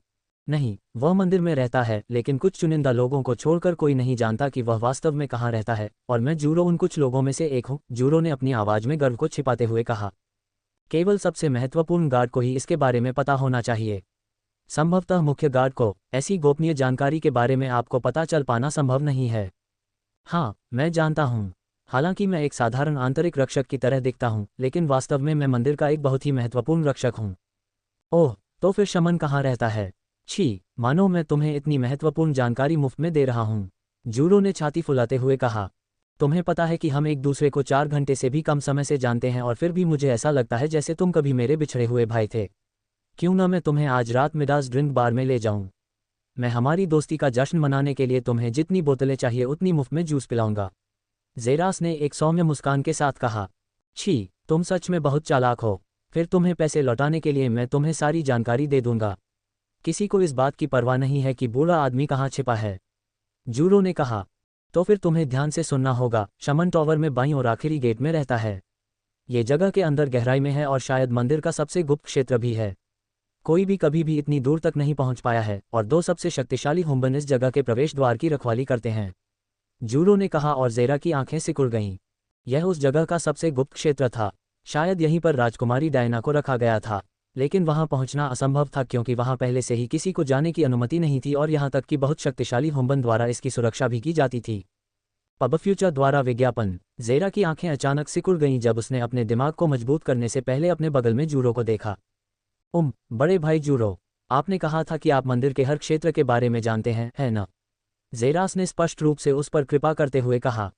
नहीं, वह मंदिर में रहता है, लेकिन कुछ चुनिंदा लोगों को छोड़कर कोई नहीं जानता कि वह वास्तव में कहाँ रहता है, और मैं जूरो उन कुछ लोगों में से एक हूँ। जूरो ने अपनी आवाज में गर्व को छिपाते हुए कहा। केवल सबसे महत्वपूर्ण गार्ड को ही इसके बारे में पता होना चाहिए। संभवतः मुख्य गार्ड को ऐसी गोपनीय जानकारी के बारे में आपको पता चल पाना संभव नहीं है। हाँ, मैं जानता हूँ। हालांकि मैं एक साधारण आंतरिक रक्षक की तरह दिखता हूँ, लेकिन वास्तव में मैं मंदिर का एक बहुत ही महत्वपूर्ण रक्षक हूँ। ओह, तो फिर शमन कहाँ रहता है? छी, मानो मैं तुम्हें इतनी महत्वपूर्ण जानकारी मुफ्त में दे रहा हूँ। जूरो ने छाती फुलाते हुए कहा। तुम्हें पता है कि हम एक दूसरे को 4 घंटे से भी कम समय से जानते हैं, और फिर भी मुझे ऐसा लगता है जैसे तुम कभी मेरे बिछड़े हुए भाई थे। क्यों ना मैं तुम्हें आज रात मिडास ड्रिंक बार में ले जाऊं? मैं हमारी दोस्ती का जश्न मनाने के लिए तुम्हें जितनी बोतलें चाहिए उतनी मुफ्त में जूस पिलाऊंगा। ज़ेरास ने एक सौम्य मुस्कान के साथ कहा। छी, तुम सच में बहुत चालाक हो। फिर तुम्हें पैसे लौटाने के लिए मैं तुम्हें सारी जानकारी दे दूंगा। किसी को इस बात की परवाह नहीं है कि बूढ़ा आदमी कहाँ छिपा है। जूरो ने कहा। तो फिर तुम्हें ध्यान से सुनना होगा। शमन टॉवर में बाईं और आखिरी गेट में रहता है। ये जगह के अंदर गहराई में है और शायद मंदिर का सबसे गुप्त क्षेत्र भी है। कोई भी कभी भी इतनी दूर तक नहीं पहुंच पाया है, और 2 सबसे शक्तिशाली हुम्बन इस जगह के प्रवेश द्वार की रखवाली करते हैं। जूरो ने कहा और ज़ेरा की आंखें सिकुड़ गईं। यह उस जगह का सबसे गुप्त क्षेत्र था। शायद यहीं पर राजकुमारी डायना को रखा गया था, लेकिन वहां पहुंचना असंभव था क्योंकि वहां पहले से ही किसी को जाने की अनुमति नहीं थी, और यहां तक कि बहुत शक्तिशाली हुम्बन द्वारा इसकी सुरक्षा भी की जाती थी। पब फ्यूचर द्वारा विज्ञापन। ज़ेरा की आंखें अचानक सिकुड़ गईं जब उसने अपने दिमाग को मजबूत करने से पहले अपने बगल में जूरो को देखा। बड़े भाई जूरो, आपने कहा था कि आप मंदिर के हर क्षेत्र के बारे में जानते हैं, है ना? ज़ेरास ने स्पष्ट रूप से उस पर कृपा करते हुए कहा।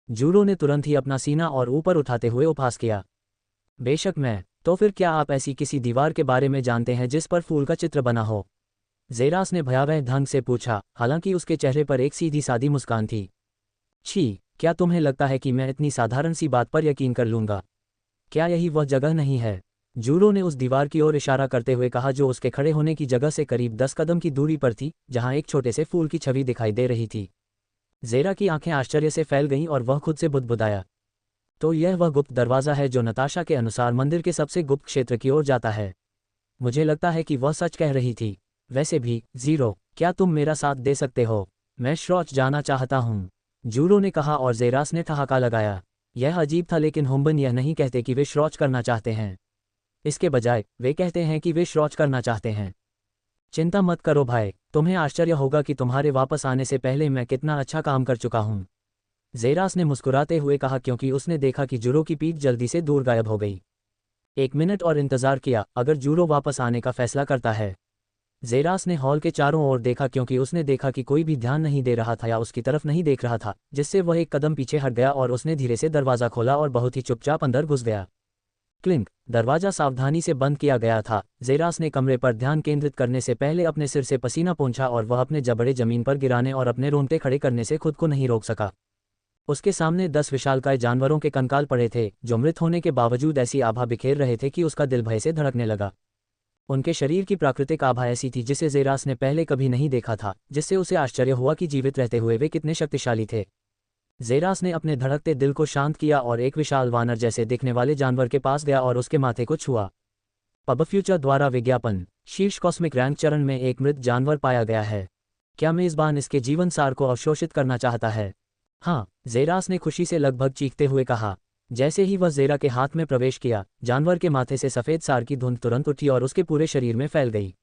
जूरो ने तुरंत ही अपना सीना और ऊपर उठाते हुए उपहास किया। बेशक मैं। तो फिर क्या आप ऐसी किसी दीवार के बारे में जानते हैं जिस पर फूल का चित्र बना हो? ज़ेरास ने भयावह ढंग से पूछा, हालांकि उसके चेहरे पर एक सीधी सादी मुस्कान थी। छी, क्या तुम्हें लगता है कि मैं इतनी साधारण सी बात पर यकीन कर लूंगा? क्या यही वह जगह नहीं है? जूरो ने उस दीवार की ओर इशारा करते हुए कहा जो उसके खड़े होने की जगह से करीब 10 कदम की दूरी पर थी, जहां एक छोटे से फूल की छवि दिखाई दे रही थी। ज़ेरा की आंखें आश्चर्य से फैल गईं और वह खुद से बुदबुदाया। तो यह वह गुप्त दरवाज़ा है जो नताशा के अनुसार मंदिर के सबसे गुप्त क्षेत्र की ओर जाता है। मुझे लगता है कि वह सच कह रही थी। वैसे भी, ज़ीरो, क्या तुम मेरा साथ दे सकते हो? मैं शौच जाना चाहता हूँ, जूरो ने कहा, और ज़ेरास ने ठहाका लगाया। यह अजीब था, लेकिन हुम्बन यह नहीं कहते कि वे शौच करना चाहते हैं। इसके बजाय वे कहते हैं कि वे शौच करना चाहते हैं। चिंता मत करो भाई, तुम्हें आश्चर्य होगा कि तुम्हारे वापस आने से पहले मैं कितना अच्छा काम कर चुका हूँ। ज़ेरास ने मुस्कुराते हुए कहा क्योंकि उसने देखा कि जूरो की पीठ जल्दी से दूर गायब हो गई। 1 मिनट और इंतज़ार किया। अगर जूरो वापस आने का फैसला करता है जेरास ने हॉल के चारों ओर देखा क्योंकि उसने देखा कि कोई भी ध्यान नहीं दे रहा था या उसकी तरफ नहीं देख रहा था, जिससे वह एक कदम पीछे हट गया और उसने धीरे से दरवाज़ा खोला और बहुत ही चुपचाप अंदर घुस गया। क्लिंक। दरवाज़ा सावधानी से बंद किया गया था। जेरास ने कमरे पर ध्यान केंद्रित करने से पहले अपने सिर से पसीना पोंछा और वह अपने जबड़े जमीन पर गिराने और अपने रोंगटे खड़े करने से खुद को नहीं रोक सका। उसके सामने 10 विशालकाय जानवरों के कंकाल पड़े थे, जो मृत होने के बावजूद ऐसी आभा बिखेर रहे थे कि उसका दिल भय से धड़कने लगा। उनके शरीर की प्राकृतिक आभा ऐसी थी जिसे जेरास ने पहले कभी नहीं देखा था, जिससे उसे आश्चर्य हुआ कि जीवित रहते हुए वे कितने शक्तिशाली थे। जेरास ने अपने धड़कते दिल को शांत किया और एक विशाल वानर जैसे दिखने वाले जानवर के पास गया और उसके माथे को छुआ। पबफ्यूचर द्वारा विज्ञापन। शीर्ष कॉस्मिक रैंक चरण में एक मृत जानवर पाया गया है। क्या मेजबान इसके जीवन सार को अवशोषित करना चाहता है? हाँ, जेरास ने खुशी से लगभग चीखते हुए कहा। जैसे ही वह जेरा के हाथ में प्रवेश किया, जानवर के माथे से सफ़ेद सार की धुंध तुरंत उठी और उसके पूरे शरीर में फैल गई।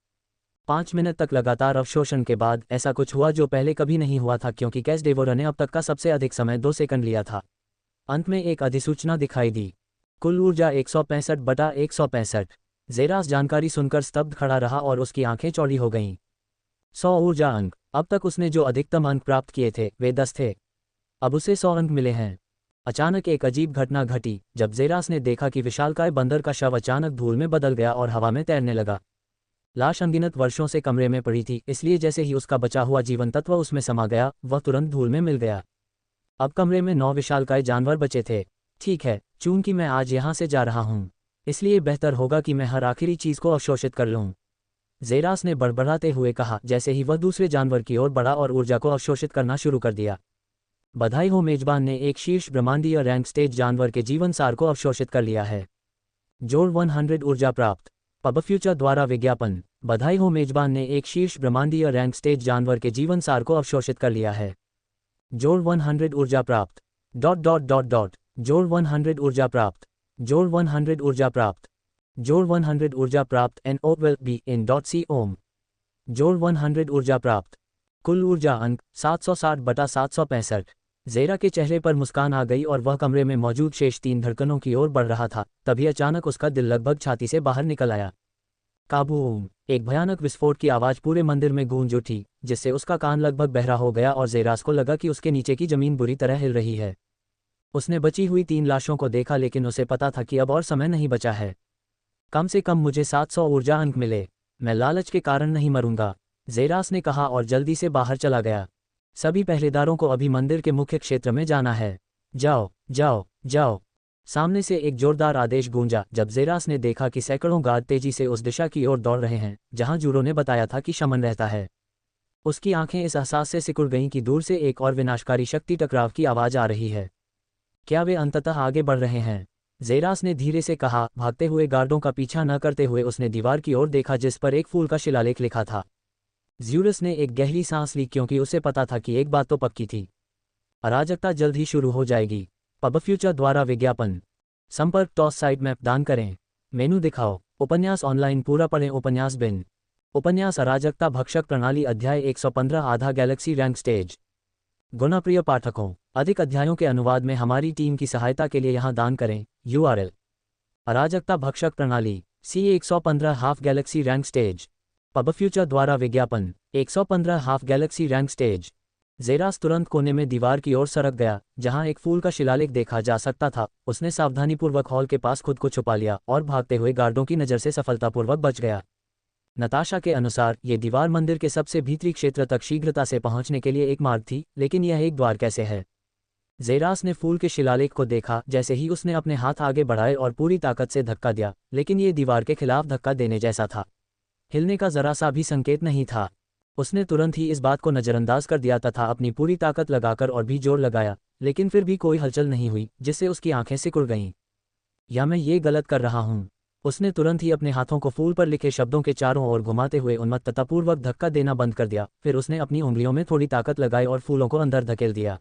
5 मिनट तक लगातार अवशोषण के बाद ऐसा कुछ हुआ जो पहले कभी नहीं हुआ था, क्योंकि कैस डेवोरा ने अब तक का सबसे अधिक समय 2 सेकंड लिया था। अंत में एक अधिसूचना दिखाई दी। कुल ऊर्जा 165/165। जेरास जानकारी सुनकर स्तब्ध खड़ा रहा और उसकी आंखें चौड़ी हो गईं। 100 ऊर्जा अंक। अब तक उसने जो अधिकतम अंक प्राप्त किए थे वे 10 थे। अब उसे 100 अंक मिले हैं। अचानक एक अजीब घटना घटी जब जेरास ने देखा कि विशालकाय बंदर का शव अचानक धूल में बदल गया और हवा में तैरने लगा। लाश अनगिनत वर्षों से कमरे में पड़ी थी, इसलिए जैसे ही उसका बचा हुआ जीवन तत्व उसमें समा गया, वह तुरंत धूल में मिल गया। अब कमरे में 9 विशालकाय जानवर बचे थे। ठीक है, चूंकि मैं आज यहाँ से जा रहा हूँ, इसलिए बेहतर होगा कि मैं हर आखिरी चीज़ को अवशोषित कर लूँ, जेरास ने बड़बड़ाते हुए कहा, जैसे ही वह दूसरे जानवर की ओर बढ़ा और ऊर्जा को अवशोषित करना शुरू कर दिया। बधाई हो, मेजबान ने एक शीर्ष ब्रह्मांडीय रैंक स्टेज जानवर के जीवन सार को अवशोषित कर लिया है। जोड़ 100 ऊर्जा प्राप्त। पबफ्यूचर द्वारा विज्ञापन। बधाई हो, मेजबान ने एक शीर्ष ब्रह्मांडीय रैंक स्टेज जानवर के जीवन सार को अवशोषित कर लिया है। जोड़ 100 ऊर्जा प्राप्त। ... जोड़ 100 ऊर्जा प्राप्त। जोड़ 100 ऊर्जा प्राप्त। जोड़ 100 ऊर्जा प्राप्त। NOVLBN.C ओम। जोड़ 100 ऊर्जा प्राप्त। कुल ऊर्जा अंक 760/765। जेरा के चेहरे पर मुस्कान आ गई और वह कमरे में मौजूद शेष 3 धड़कनों की ओर बढ़ रहा था। तभी अचानक उसका दिल लगभग छाती से बाहर निकल आया। काबूम! एक भयानक विस्फोट की आवाज़ पूरे मंदिर में गूंज उठी, जिससे उसका कान लगभग बहरा हो गया और जेरास को लगा कि उसके नीचे की जमीन बुरी तरह हिल रही है। उसने बची हुई 3 लाशों को देखा, लेकिन उसे पता था कि अब और समय नहीं बचा है। कम से कम मुझे 700 ऊर्जा अंक मिले। मैं लालच के कारण नहीं मरूंगा, जेरास ने कहा और जल्दी से बाहर चला गया। सभी पहरेदारों को अभी मंदिर के मुख्य क्षेत्र में जाना है। जाओ जाओ जाओ! सामने से एक जोरदार आदेश गूंजा जब जेरास ने देखा कि सैकड़ों गार्ड तेजी से उस दिशा की ओर दौड़ रहे हैं जहां जूरो ने बताया था कि शमन रहता है। उसकी आंखें इस एहसास से सिकुड़ गईं कि दूर से एक और विनाशकारी शक्ति टकराव की आवाज़ आ रही है। क्या वे अंततः आगे बढ़ रहे हैं? जेरास ने धीरे से कहा। भागते हुए गार्डों का पीछा न करते हुए उसने दीवार की ओर देखा जिस पर एक फूल का शिलालेख लिखा था। ज्यूरस ने एक गहरी सांस ली, क्योंकि उसे पता था कि एक बात तो पक्की थी, अराजकता जल्द ही शुरू हो जाएगी। पबफ्यूचर द्वारा विज्ञापन। संपर्क टॉस साइट मैप दान करें। मेनू दिखाओ। उपन्यास ऑनलाइन पूरा पढ़ें। उपन्यास बिन। उपन्यास अराजकता भक्षक प्रणाली अध्याय 115 आधा गैलेक्सी रैंक स्टेज। गुणप्रिय पाठकों, अधिक अध्यायों के अनुवाद में हमारी टीम की सहायता के लिए यहाँ दान करें। URL: अराजकता भक्षक प्रणाली C115 half galaxy rank stage. PubFuture द्वारा विज्ञापन। 115 half galaxy rank stage. Zeras तुरंत कोने में दीवार की ओर सरक गया जहां एक फूल का शिलालेख देखा जा सकता था। उसने सावधानीपूर्वक हॉल के पास खुद को छुपा लिया और भागते हुए गार्डों की नज़र से सफलतापूर्वक बच गया। नताशा के अनुसार ये दीवार मंदिर के सबसे भीतरी क्षेत्र तक शीघ्रता से पहुंचने के लिए एक मार्ग थी, लेकिन यह एक द्वार कैसे है? जेरास ने फूल के शिलालेख को देखा जैसे ही उसने अपने हाथ आगे बढ़ाए और पूरी ताकत से धक्का दिया, लेकिन ये दीवार के खिलाफ धक्का देने जैसा था। हिलने का जरा सा भी संकेत नहीं था। उसने तुरंत ही इस बात को नज़रअंदाज कर दिया तथा अपनी पूरी ताकत लगाकर और भी जोर लगाया, लेकिन फिर भी कोई हलचल नहीं हुई, जिससे उसकी आंखें सिकुड़ गईं। या मैं ये गलत कर रहा हूँ? उसने तुरंत ही अपने हाथों को फूल पर लिखे शब्दों के चारों ओर घुमाते हुए उन्मत्ततापूर्वक धक्का देना बंद कर दिया। फिर उसने अपनी उंगलियों में थोड़ी ताकत लगाई और फूलों को अंदर धकेल दिया।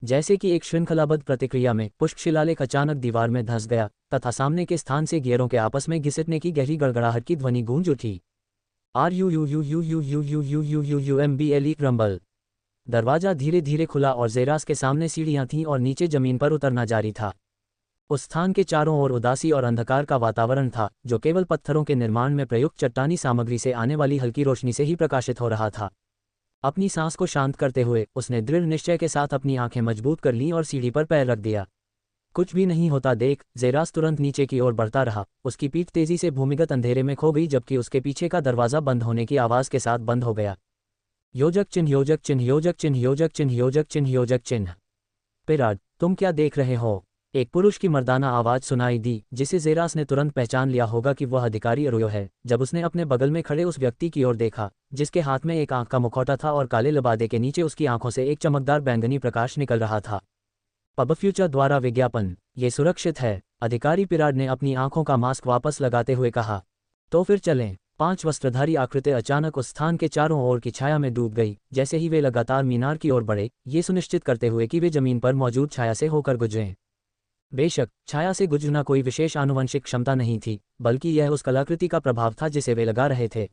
जैसे कि एक श्रृंखलाबद्ध प्रतिक्रिया में पुष्प शिलालेख अचानक दीवार में धंस गया तथा सामने के स्थान से गियरों के आपस में घिसटने की गहरी गड़गड़ाहट की ध्वनि गूंज उठी। RUUUUUUUUUUUUMBLE crumble. दरवाजा धीरे धीरे खुला और जेरास के सामने सीढ़ियां थीं और नीचे जमीन पर उतरना जारी था। उस स्थान के चारों ओर उदासी और अंधकार का वातावरण था, जो केवल पत्थरों के निर्माण में प्रयुक्त चट्टानी सामग्री से आने वाली हल्की रोशनी से ही प्रकाशित हो रहा था। अपनी सांस को शांत करते हुए उसने दृढ़ निश्चय के साथ अपनी आंखें मजबूत कर लीं और सीढ़ी पर पैर रख दिया। कुछ भी नहीं होता देख जेरास तुरंत नीचे की ओर बढ़ता रहा। उसकी पीठ तेजी से भूमिगत अंधेरे में खो गई, जबकि उसके पीछे का दरवाजा बंद होने की आवाज के साथ बंद हो गया। योजक चिन्ह, योजक चिन्ह, योजक चिन्ह, योजक चिन्ह, योजक चिन्ह, योजक चिन्ह। पिराड, तुम क्या देख रहे हो? एक पुरुष की मर्दाना आवाज सुनाई दी, जिसे जेरास ने तुरंत पहचान लिया होगा कि वह अधिकारी अरोयो है, जब उसने अपने बगल में खड़े उस व्यक्ति की ओर देखा, जिसके हाथ में एक आंख का मुखौटा था और काले लबादे के नीचे उसकी आंखों से एक चमकदार बैंगनी प्रकाश निकल रहा था। पब फ्यूचर द्वारा विज्ञापन, ये सुरक्षित है, अधिकारी पिराड ने अपनी आंखों का मास्क वापस लगाते हुए कहा। तो फिर चलें। 5 वस्त्रधारी आकृति अचानक उस स्थान के चारों ओर की छाया में डूब गई। जैसे ही वे लगातार मीनार की ओर बढ़े, ये सुनिश्चित करते हुए कि वे जमीन पर मौजूद छाया से होकर गुजरें। बेशक छाया से गुजरना कोई विशेष आनुवंशिक क्षमता नहीं थी, बल्कि यह उस कलाकृति का प्रभाव था जिसे वे लगा रहे थे।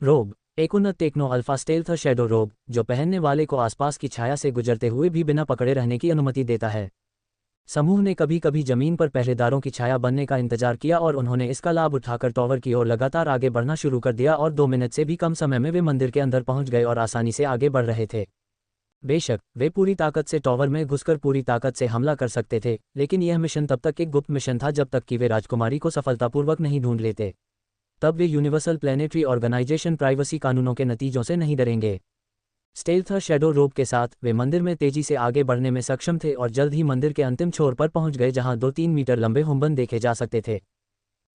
रोब, एक उन्नत टेक्नो अल्फा स्टेल्थ शैडो रोब, जो पहनने वाले को आसपास की छाया से गुजरते हुए भी बिना पकड़े रहने की अनुमति देता है। समूह ने कभी कभी जमीन पर पहरेदारों की छाया बनने का इंतजार किया और उन्होंने इसका लाभ उठाकर टॉवर की ओर लगातार आगे बढ़ना शुरू कर दिया और 2 मिनट से भी कम समय में वे मंदिर के अंदर पहुंच गए और आसानी से आगे बढ़ रहे थे। बेशक वे पूरी ताकत से टॉवर में घुसकर पूरी ताकत से हमला कर सकते थे, लेकिन यह मिशन तब तक एक गुप्त मिशन था जब तक कि वे राजकुमारी को सफलतापूर्वक नहीं ढूंढ लेते। तब वे यूनिवर्सल प्लैनेटरी ऑर्गेनाइजेशन प्राइवेसी कानूनों के नतीजों से नहीं डरेंगे। स्टेल्थ शैडो रोब के साथ वे मंदिर में तेजी से आगे बढ़ने में सक्षम थे और जल्द ही मंदिर के अंतिम छोर पर पहुंच गए, जहां 2-3 मीटर लंबे हुंबन देखे जा सकते थे।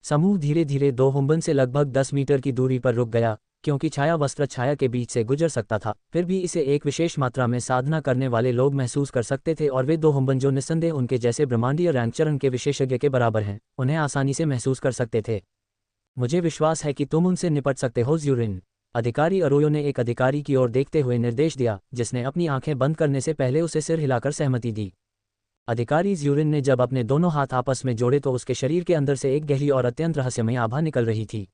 समूह धीरे धीरे 2 हुंबन से लगभग 10 मीटर की दूरी पर रुक गया, क्योंकि छाया वस्त्र छाया के बीच से गुजर सकता था। फिर भी इसे एक विशेष मात्रा में साधना करने वाले लोग महसूस कर सकते थे, और वे 2 हुंबन जो निस्संदेह उनके जैसे ब्रह्मांडीय रैंक चरण के विशेषज्ञ के बराबर हैं, उन्हें आसानी से महसूस कर सकते थे। मुझे विश्वास है कि तुम उनसे निपट सकते हो ज़्यूरिन, अधिकारी अरोयो ने एक अधिकारी की ओर देखते हुए निर्देश दिया, जिसने अपनी आंखें बंद करने से पहले उसे सिर हिलाकर सहमति दी। अधिकारी ज़्यूरिन ने जब अपने दोनों हाथ आपस में जोड़े तो उसके शरीर के अंदर से एक गहरी और अत्यंत रहस्यमय आभा निकल रही थी।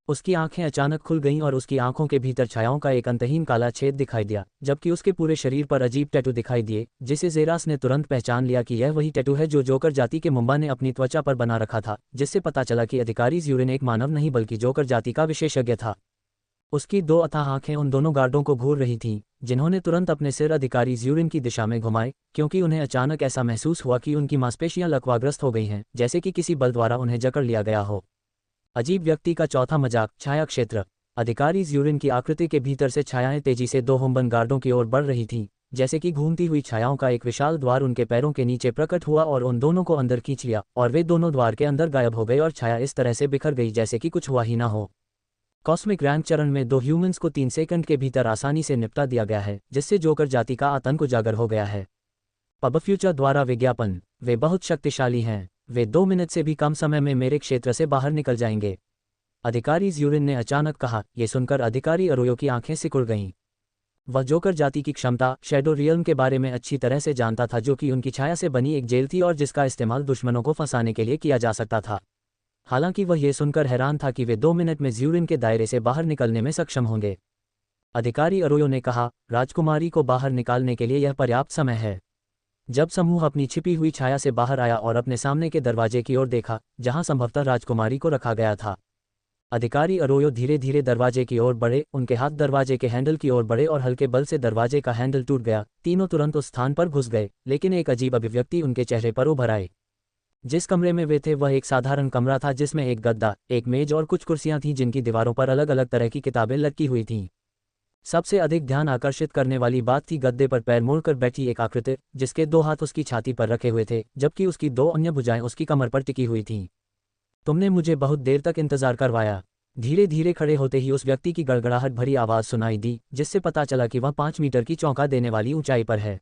उसकी आंखें अचानक खुल गईं और उसकी आंखों के भीतर छायाओं का एक अंतहीन काला छेद दिखाई दिया, जबकि उसके पूरे शरीर पर अजीब टैटू दिखाई दिए, जिसे जेरास ने तुरंत पहचान लिया कि यह वही टैटू है जो जोकर जाति के मुंबा ने अपनी त्वचा पर बना रखा था, जिससे पता चला कि अधिकारी ज़्यूरिन एक मानव नहीं बल्कि जोकर जाति का विशेषज्ञ था। उसकी 2 अथाह आंखें उन दोनों गार्डों को घूर रही थीं, जिन्होंने तुरंत अपने सिर अधिकारी ज़्यूरिन की दिशा में घुमाए, क्योंकि उन्हें अचानक ऐसा महसूस हुआ कि उनकी मांसपेशियां लकवाग्रस्त हो गई हैं, जैसे कि किसी बल द्वारा उन्हें जकड़ लिया गया हो। अजीब व्यक्ति का चौथा मजाक, छाया क्षेत्र। अधिकारी ज़्यूरिन की आकृति के भीतर से छायाएं तेजी से 2 हुंबन गार्डों की ओर बढ़ रही थीं, जैसे कि घूमती हुई छायाओं का एक विशाल द्वार उनके पैरों के नीचे प्रकट हुआ और उन दोनों को अंदर खींच लिया, और वे दोनों द्वार के अंदर गायब हो गए और छाया इस तरह से बिखर गई जैसे कि कुछ हुआ ही ना हो। कॉस्मिक रैंक चरण में 2 ह्यूमंस को 3 सेकंड के भीतर आसानी से निपटा दिया गया है, जिससे जोकर जाति का आतंक उजागर हो गया है। पब फ्यूचर द्वारा विज्ञापन, वे बहुत शक्तिशाली हैं, वे 2 मिनट से भी कम समय में मेरे क्षेत्र से बाहर निकल जाएंगे, अधिकारी ज़्यूरिन ने अचानक कहा। यह सुनकर अधिकारी अरोयो की आंखें सिकुड़ गईं। वह जोकर जाति की क्षमता शैडो रियल्म के बारे में अच्छी तरह से जानता था, जो कि उनकी छाया से बनी एक जेल थी और जिसका इस्तेमाल दुश्मनों को फंसाने के लिए किया जा सकता था। हालांकि वह ये सुनकर हैरान था कि वे 2 मिनट में ज़्यूरिन के दायरे से बाहर निकलने में सक्षम होंगे। अधिकारी अरोयो ने कहा, राजकुमारी को बाहर निकालने के लिए यह पर्याप्त समय है। जब समूह अपनी छिपी हुई छाया से बाहर आया और अपने सामने के दरवाजे की ओर देखा, जहां संभवतः राजकुमारी को रखा गया था, अधिकारी अरोयो धीरे धीरे दरवाजे की ओर बढ़े, उनके हाथ दरवाजे के हैंडल की ओर बढ़े और हल्के बल से दरवाजे का हैंडल टूट गया। तीनों तुरंत उस स्थान पर घुस गए, लेकिन एक अजीब अभिव्यक्ति उनके चेहरे पर उभर आई। जिस कमरे में वे थे वह एक साधारण कमरा था, जिसमें एक गद्दा, एक मेज और कुछ कुर्सियां थीं, जिनकी दीवारों पर अलग अलग तरह की किताबें लटकी हुई थीं। सबसे अधिक ध्यान आकर्षित करने वाली बात थी गद्दे पर पैर मोड़कर बैठी एक आकृति, जिसके 2 हाथ उसकी छाती पर रखे हुए थे, जबकि उसकी 2 अन्य भुजाएं उसकी कमर पर टिकी हुई थीं। तुमने मुझे बहुत देर तक इंतजार करवाया, धीरे धीरे खड़े होते ही उस व्यक्ति की गड़गड़ाहट भरी आवाज़ सुनाई दी, जिससे पता चला कि वह 5 मीटर की चौंका देने वाली ऊंचाई पर है।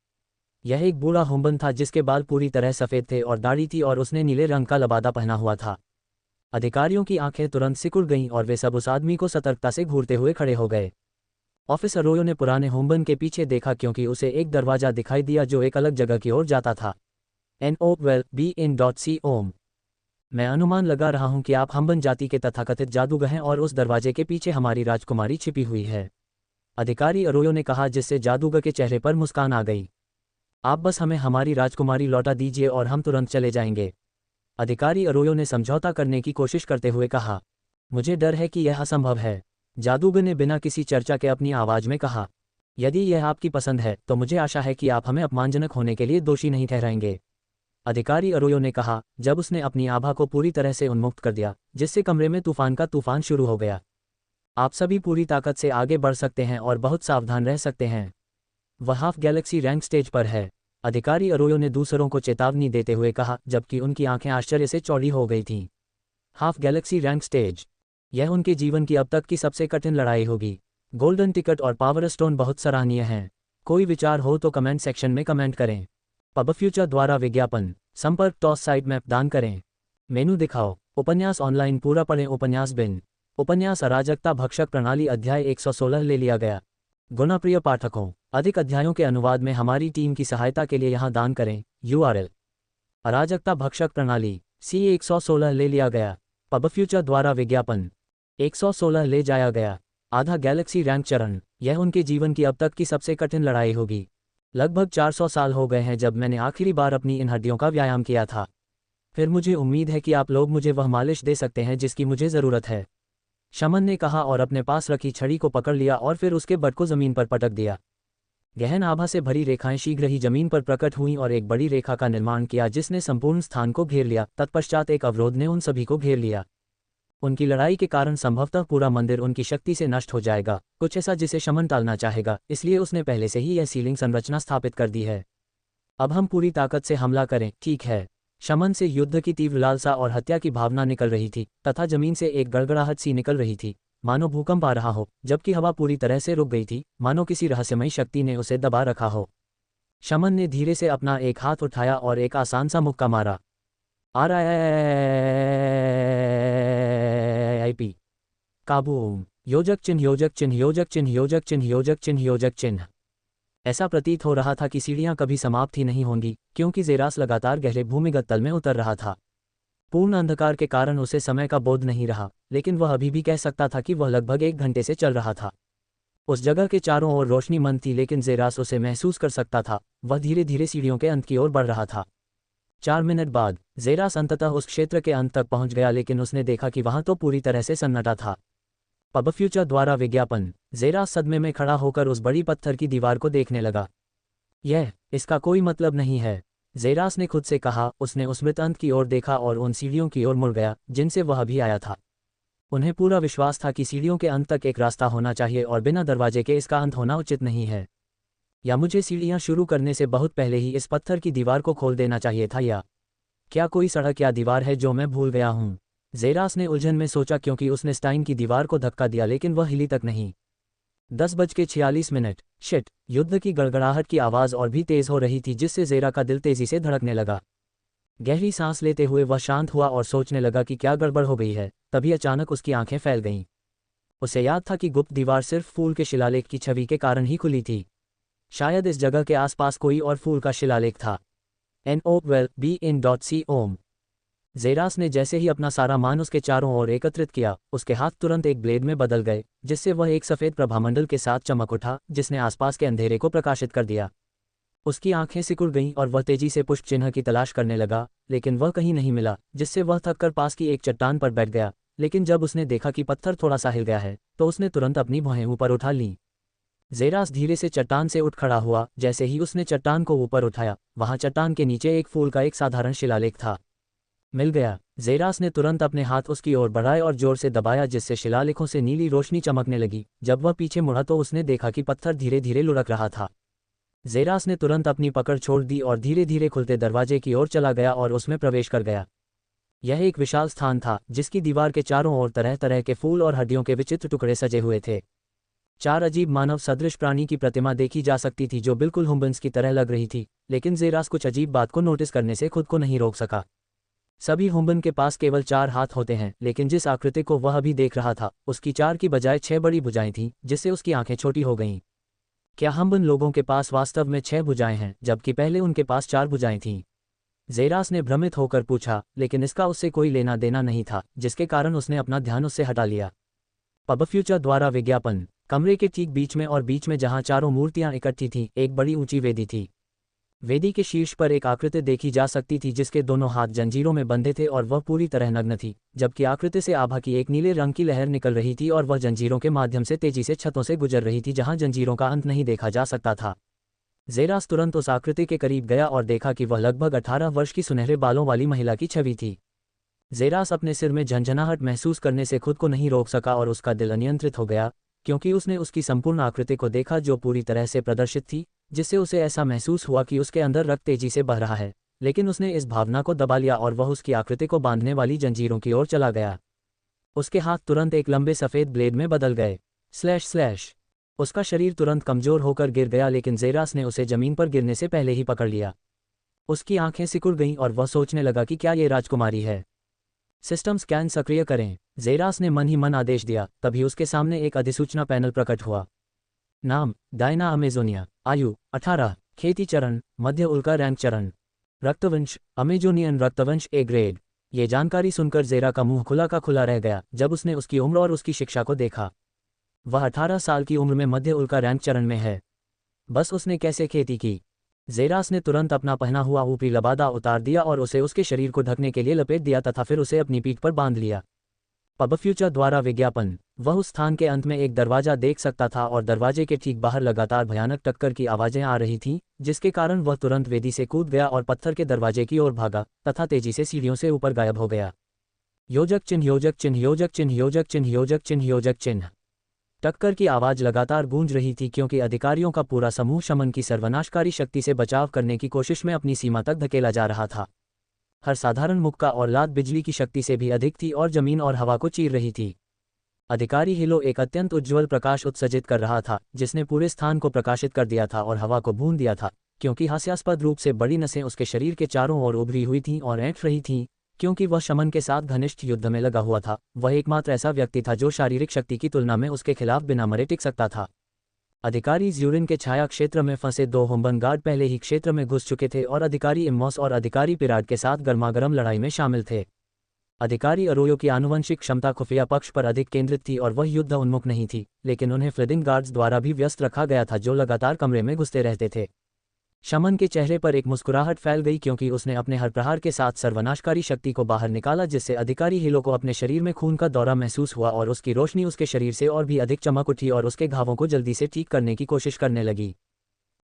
यह एक बूढ़ा हुंबन था, जिसके बाल पूरी तरह सफ़ेद थे और दाढ़ी थी, और उसने नीले रंग का लबादा पहना हुआ था। अधिकारियों की आंखें तुरंत सिकुड़ गईं और वे सब उस आदमी को सतर्कता से घूरते हुए खड़े हो गए। ऑफिसर अरोयो ने पुराने हुंबन के पीछे देखा, क्योंकि उसे एक दरवाज़ा दिखाई दिया जो एक अलग जगह की ओर जाता था। NOWELL-BE-IN.C-OM, मैं अनुमान लगा रहा हूं कि आप हम्बन जाति के तथाकथित जादूगर हैं और उस दरवाजे के पीछे हमारी राजकुमारी छिपी हुई है, अधिकारी अरोयो ने कहा, जिससे जादूगर के चेहरे पर मुस्कान आ गई। आप बस हमें हमारी राजकुमारी लौटा दीजिए और हम तुरंत चले जाएंगे। अधिकारी अरोयो ने समझौता करने की कोशिश करते हुए कहा, मुझे डर है कि यह असंभव है। जादूगर ने बिना किसी चर्चा के अपनी आवाज में कहा, यदि यह आपकी पसंद है तो मुझे आशा है कि आप हमें अपमानजनक होने के लिए दोषी नहीं ठहराएंगे। अधिकारी अरोयो ने कहा, जब उसने अपनी आभा को पूरी तरह से उन्मुक्त कर दिया, जिससे कमरे में तूफान का तूफान शुरू हो गया। आप सभी पूरी ताकत से आगे बढ़ सकते हैं और बहुत सावधान रह सकते हैं। वह हाफ गैलेक्सी रैंक स्टेज पर है। अधिकारी अरोयो ने दूसरों को चेतावनी देते हुए कहा, जबकि उनकी आंखें आश्चर्य से चौड़ी हो गई थीं। हाफ गैलेक्सी रैंक स्टेज, यह उनके जीवन की अब तक की सबसे कठिन लड़ाई होगी। गोल्डन टिकट और पावर स्टोन बहुत सराहनीय हैं। कोई विचार हो तो कमेंट सेक्शन में कमेंट करें। पब फ्यूचर द्वारा विज्ञापन, संपर्क टॉस साइड मैप दान करें। मेनू दिखाओ, उपन्यास ऑनलाइन पूरा पढ़ें। उपन्यास बिन, उपन्यास अराजकता भक्षक प्रणाली अध्याय 116 ले लिया गया। गुणप्रिय पाठकों, अधिक अध्यायों के अनुवाद में हमारी टीम की सहायता के लिए यहाँ दान करें। URL अराजकता भक्षक प्रणाली C116 ले लिया गया। पब फ्यूचर द्वारा विज्ञापन 116 ले जाया गया। आधा गैलेक्सी रैंक चरण, यह उनके जीवन की अब तक की सबसे कठिन लड़ाई होगी। लगभग 400 साल हो गए हैं जब मैंने आखिरी बार अपनी इन हड्डियों का व्यायाम किया था। फिर मुझे उम्मीद है कि आप लोग मुझे वह मालिश दे सकते हैं जिसकी मुझे ज़रूरत है, शमन ने कहा और अपने पास रखी छड़ी को पकड़ लिया और फिर उसके बट को ज़मीन पर पटक दिया। गहन आभा से भरी रेखाएं शीघ्र ही जमीन पर प्रकट हुईं और एक बड़ी रेखा का निर्माण किया जिसने संपूर्ण स्थान को घेर लिया। तत्पश्चात एक अवरोध ने उन सभी को घेर लिया। उनकी लड़ाई के कारण संभवतः पूरा मंदिर उनकी शक्ति से नष्ट हो जाएगा, कुछ ऐसा जिसे शमन टालना चाहेगा, इसलिए उसने पहले से ही यह सीलिंग संरचना स्थापित कर दी है। अब हम पूरी ताकत से हमला करें, ठीक है। शमन से युद्ध की तीव्र लालसा और हत्या की भावना निकल रही थी तथा जमीन से एक गड़गड़ाहट सी निकल रही थी, मानो भूकंप आ रहा हो, जबकि हवा पूरी तरह से रुक गई थी, मानो किसी रहस्यमयी शक्ति ने उसे दबा रखा हो। शमन ने धीरे से अपना एक हाथ उठाया और एक आसान सा मुक्का मारा। RIP काबू, योजक चिन्ह योजक चिन्ह योजक चिन्ह योजक चिन्ह योजक चिन्ह योजक चिन्ह। ऐसा प्रतीत हो रहा था कि सीढ़ियां कभी समाप्त ही नहीं होंगी, क्योंकि ज़ेरास लगातार गहरे भूमिगत तल में उतर रहा था। पूर्ण अंधकार के कारण उसे समय का बोध नहीं रहा, लेकिन वह अभी भी कह सकता था कि वह लगभग 1 घंटे से चल रहा था। उस जगह के चारों ओर रोशनी मंद थी, लेकिन ज़ेरास उसे महसूस कर सकता था। वह धीरे धीरे सीढ़ियों के अंत की ओर बढ़ रहा था। 4 मिनट बाद ज़ेरास अंततः उस क्षेत्र के अंत तक पहुंच गया, लेकिन उसने देखा कि वहां तो पूरी तरह से सन्नाटा था। पब फ्यूचर द्वारा विज्ञापन, ज़ेरास सदमे में खड़ा होकर उस बड़ी पत्थर की दीवार को देखने लगा। इसका कोई मतलब नहीं है, ज़ेरास ने खुद से कहा। उसने उस मृत अंत की ओर देखा और उन सीढ़ियों की ओर मुड़ गया जिनसे वह अभी आया था। उन्हें पूरा विश्वास था कि सीढ़ियों के अंत तक एक रास्ता होना चाहिए और बिना दरवाजे के इसका अंत होना उचित नहीं है। या मुझे सीढ़ियां शुरू करने से बहुत पहले ही इस पत्थर की दीवार को खोल देना चाहिए था, या क्या कोई सड़क या दीवार है जो मैं भूल गया हूं? ज़ेरास ने उलझन में सोचा, क्योंकि उसने स्टाइन की दीवार को धक्का दिया लेकिन वह हिली तक नहीं। 10:46। शिट! युद्ध की गड़गड़ाहट की आवाज़ और भी तेज़ हो रही थी, जिससे ज़ेरा का दिल तेज़ी से धड़कने लगा। गहरी सांस लेते हुए वह शांत हुआ और सोचने लगा कि क्या गड़बड़ हो गई है। तभी अचानक उसकी आंखें फैल गईं। उसे याद था कि गुप्त दीवार सिर्फ फूल के शिलालेख की छवि के कारण ही खुली थी। शायद इस जगह के आसपास कोई और फूल का शिलालेख था। NOWELL-BE-IN.C-OM। ज़ेरास ने जैसे ही अपना सारा मान उसके चारों ओर एकत्रित किया, उसके हाथ तुरंत एक ब्लेड में बदल गए, जिससे वह एक सफ़ेद प्रभामंडल के साथ चमक उठा, जिसने आसपास के अंधेरे को प्रकाशित कर दिया। उसकी आंखें सिकुड़ गईं और वह तेजी से पुष्प चिन्ह की तलाश करने लगा, लेकिन वह कहीं नहीं मिला, जिससे वह थककर पास की एक चट्टान पर बैठ गया। लेकिन जब उसने देखा कि पत्थर थोड़ा सा हिल गया है, तो उसने तुरंत अपनी भौहें ऊपर उठा लीं। ज़ेरास धीरे से चट्टान से उठ खड़ा हुआ। जैसे ही उसने चट्टान को ऊपर उठाया, वहां चट्टान के नीचे एक फूल का एक साधारण शिलालेख था। मिल गया। ज़ेरास ने तुरंत अपने हाथ उसकी ओर बढ़ाए और जोर से दबाया, जिससे शिलालेखों से नीली रोशनी चमकने लगी। जब वह पीछे मुड़ा तो उसने देखा कि पत्थर धीरे धीरे लुढ़क रहा था। ज़ेरास ने तुरंत अपनी पकड़ छोड़ दी और धीरे धीरे खुलते दरवाजे की ओर चला गया और उसमें प्रवेश कर गया। यह एक विशाल स्थान था, जिसकी दीवार के चारों ओर तरह तरह के फूल और हड्डियों के विचित्र टुकड़े सजे हुए थे। 4 अजीब मानव सदृश प्राणी की प्रतिमा देखी जा सकती थी, जो बिल्कुल हुम्बन्स की तरह लग रही थी, लेकिन ज़ेरास कुछ अजीब बात को नोटिस करने से खुद को नहीं रोक सका। सभी हुम्बन के पास केवल 4 हाथ होते हैं, लेकिन जिस आकृति को वह अभी देख रहा था, उसकी 4 की बजाय 6 बड़ी भुजाएं थीं, जिससे उसकी आंखें छोटी हो गईं। क्या हुम्बन लोगों के पास वास्तव में 6 भुजाएं हैं, जबकि पहले उनके पास 4 भुजाएं थीं? ज़ेरास ने भ्रमित होकर पूछा, लेकिन इसका उससे कोई लेना देना नहीं था, जिसके कारण उसने अपना ध्यान उससे हटा लिया। पब फ्यूचर द्वारा विज्ञापन, कमरे के ठीक बीच में और बीच में जहां चारों मूर्तियां इकट्ठी थीं, एक बड़ी ऊंची वेदी थी। वेदी के शीर्ष पर एक आकृति देखी जा सकती थी जिसके दोनों हाथ जंजीरों में बंधे थे और वह पूरी तरह नग्न थी, जबकि आकृति से आभा की एक नीले रंग की लहर निकल रही थी और वह जंजीरों के माध्यम से तेजी से छतों से गुजर रही थी जहां जंजीरों का अंत नहीं देखा जा सकता था। ज़ेरास तुरंत उस आकृति के करीब गया और देखा कि वह लगभग 18 वर्ष की सुनहरे बालों वाली महिला की छवि थी। ज़ेरास अपने सिर में झंझनाहट महसूस करने से खुद को नहीं रोक सका और उसका दिल अनियंत्रित हो गया, क्योंकि उसने उसकी संपूर्ण आकृति को देखा जो पूरी तरह से प्रदर्शित थी, जिससे उसे ऐसा महसूस हुआ कि उसके अंदर रक्त तेजी से बह रहा है। लेकिन उसने इस भावना को दबा लिया और वह उसकी आकृति को बांधने वाली जंजीरों की ओर चला गया। उसके हाथ तुरंत एक लंबे सफ़ेद ब्लेड में बदल गए। Slash slash. उसका शरीर तुरंत कमज़ोर होकर गिर गया, लेकिन ज़ेरास ने उसे ज़मीन पर गिरने से पहले ही पकड़ लिया। उसकी आंखें सिकुड़ गईं और वह सोचने लगा कि क्या ये राजकुमारी है। सिस्टम स्कैन सक्रिय करें, ज़ेरास ने मन ही मन आदेश दिया। तभी उसके सामने एक अधिसूचना पैनल प्रकट हुआ। नाम डायना अमेजोनिया, आयु 18, खेती चरण मध्य उल्का रैंक चरण, रक्तवंश अमेजोनियन रक्तवंश ए ग्रेड। ये जानकारी सुनकर ज़ेरा का मुंह खुला का खुला रह गया जब उसने उसकी उम्र और उसकी शिक्षा को देखा। वह 18 साल की उम्र में मध्य उल्का रैंक चरण में है। बस उसने कैसे खेती की? ज़ेरास ने तुरंत अपना पहना हुआ ऊपरी लबादा उतार दिया और उसे उसके शरीर को ढकने के लिए लपेट दिया तथा फिर उसे अपनी पीठ पर बांध लिया। पब फ्यूचर द्वारा विज्ञापन। वह उस स्थान के अंत में एक दरवाजा देख सकता था और दरवाजे के ठीक बाहर लगातार भयानक टक्कर की आवाज़ें आ रही थीं, जिसके कारण वह तुरंत वेदी से कूद गया और पत्थर के दरवाजे की ओर भागा तथा तेजी से सीढ़ियों से ऊपर गायब हो गया। योजक चिन्ह योजक चिन्ह योजक चिन्ह योजक चिन्ह योजक चिन्ह योजक चिन्ह। टक्कर की आवाज़ लगातार गूंज रही थी क्योंकि अधिकारियों का पूरा समूह शमन की सर्वनाशकारी शक्ति से बचाव करने की कोशिश में अपनी सीमा तक धकेला जा रहा था। हर साधारण मुक्का और लात बिजली की शक्ति से भी अधिक थी और जमीन और हवा को चीर रही थी। अधिकारी हिलो एक अत्यंत उज्ज्वल प्रकाश उत्सर्जित कर रहा था जिसने पूरे स्थान को प्रकाशित कर दिया था और हवा को भून दिया था, क्योंकि हास्यास्पद रूप से बड़ी नसें उसके शरीर के चारों ओर उभरी हुई थीं और ऐंठ रही थीं, क्योंकि वह शमन के साथ घनिष्ठ युद्ध में लगा हुआ था। वह एकमात्र ऐसा व्यक्ति था जो शारीरिक शक्ति की तुलना में उसके खिलाफ बिना मरे टिक सकता था। अधिकारी ज्यूरिन के छाया क्षेत्र में फंसे 2 होमबर्न गार्ड पहले ही क्षेत्र में घुस चुके थे और अधिकारी इम्मॉस और अधिकारी पिराड के साथ गर्मागर्म लड़ाई में शामिल थे। अधिकारी अरोयो की आनुवंशिक क्षमता खुफिया पक्ष पर अधिक केंद्रित थी और वह युद्ध उन्मुख नहीं थी, लेकिन उन्हें फ्लिडिंग गार्ड्स द्वारा भी व्यस्त रखा गया था जो लगातार कमरे में घुसते रहते थे। शमन के चेहरे पर एक मुस्कुराहट फैल गई क्योंकि उसने अपने हर प्रहार के साथ सर्वनाशकारी शक्ति को बाहर निकाला, जिससे अधिकारी हिलो को अपने शरीर में खून का दौरा महसूस हुआ और उसकी रोशनी उसके शरीर से और भी अधिक चमक उठी और उसके घावों को जल्दी से ठीक करने की कोशिश करने लगी।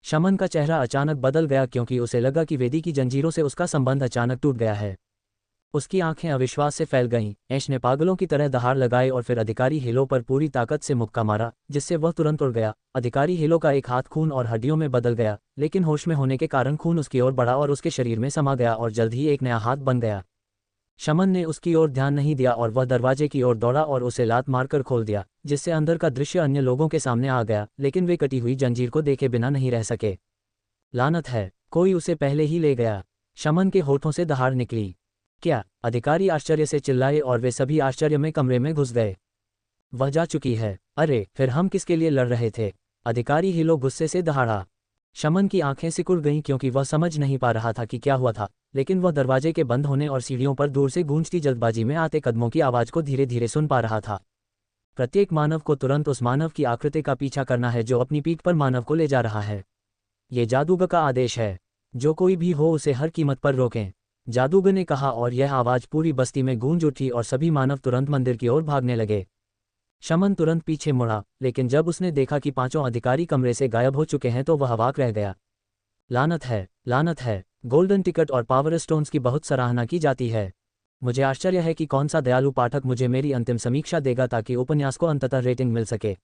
शमन का चेहरा अचानक बदल गया क्योंकि उसे लगा कि वेदी की जंजीरों से उसका संबंध अचानक टूट गया है। उसकी आंखें अविश्वास से फैल गईं। ऐश ने पागलों की तरह दहाड़ लगाई और फिर अधिकारी हिलो पर पूरी ताकत से मुक्का मारा, जिससे वह तुरंत उड़ गया। अधिकारी हिलो का एक हाथ खून और हड्डियों में बदल गया, लेकिन होश में होने के कारण खून उसकी ओर बढ़ा और उसके शरीर में समा गया और जल्द ही एक नया हाथ बन गया। शमन ने उसकी ओर ध्यान नहीं दिया और वह दरवाजे की ओर दौड़ा और उसे लात मारकर खोल दिया, जिससे अंदर का दृश्य अन्य लोगों के सामने आ गया, लेकिन वे कटी हुई जंजीर को देखे बिना नहीं रह सके। लानत है, कोई उसे पहले ही ले गया। शमन के होठों से दहाड़ निकली। क्या? अधिकारी आश्चर्य से चिल्लाए और वे सभी आश्चर्य में कमरे में घुस गए। वह जा चुकी है। अरे, फिर हम किसके लिए लड़ रहे थे? अधिकारी हिलो गुस्से से दहाड़ा। शमन की आंखें सिकुड़ गईं क्योंकि वह समझ नहीं पा रहा था कि क्या हुआ था, लेकिन वह दरवाजे के बंद होने और सीढ़ियों पर दूर से गूंजती जल्दबाजी में आते कदमों की आवाज़ को धीरे धीरे सुन पा रहा था। प्रत्येक मानव को तुरंत उस मानव की आकृति का पीछा करना है जो अपनी पीठ पर मानव को ले जा रहा है। ये जादूगर का आदेश है। जो कोई भी हो उसे हर कीमत पर रोकें, जादूगर ने कहा और यह आवाज़ पूरी बस्ती में गूंज उठी और सभी मानव तुरंत मंदिर की ओर भागने लगे। शमन तुरंत पीछे मुड़ा, लेकिन जब उसने देखा कि 5 अधिकारी कमरे से गायब हो चुके हैं तो वह अवाक रह गया। लानत है, लानत है। गोल्डन टिकट और पावर स्टोन्स की बहुत सराहना की जाती है। मुझे आश्चर्य है कि कौन सा दयालु पाठक मुझे मेरी अंतिम समीक्षा देगा ताकि उपन्यास को अंततः रेटिंग मिल सके।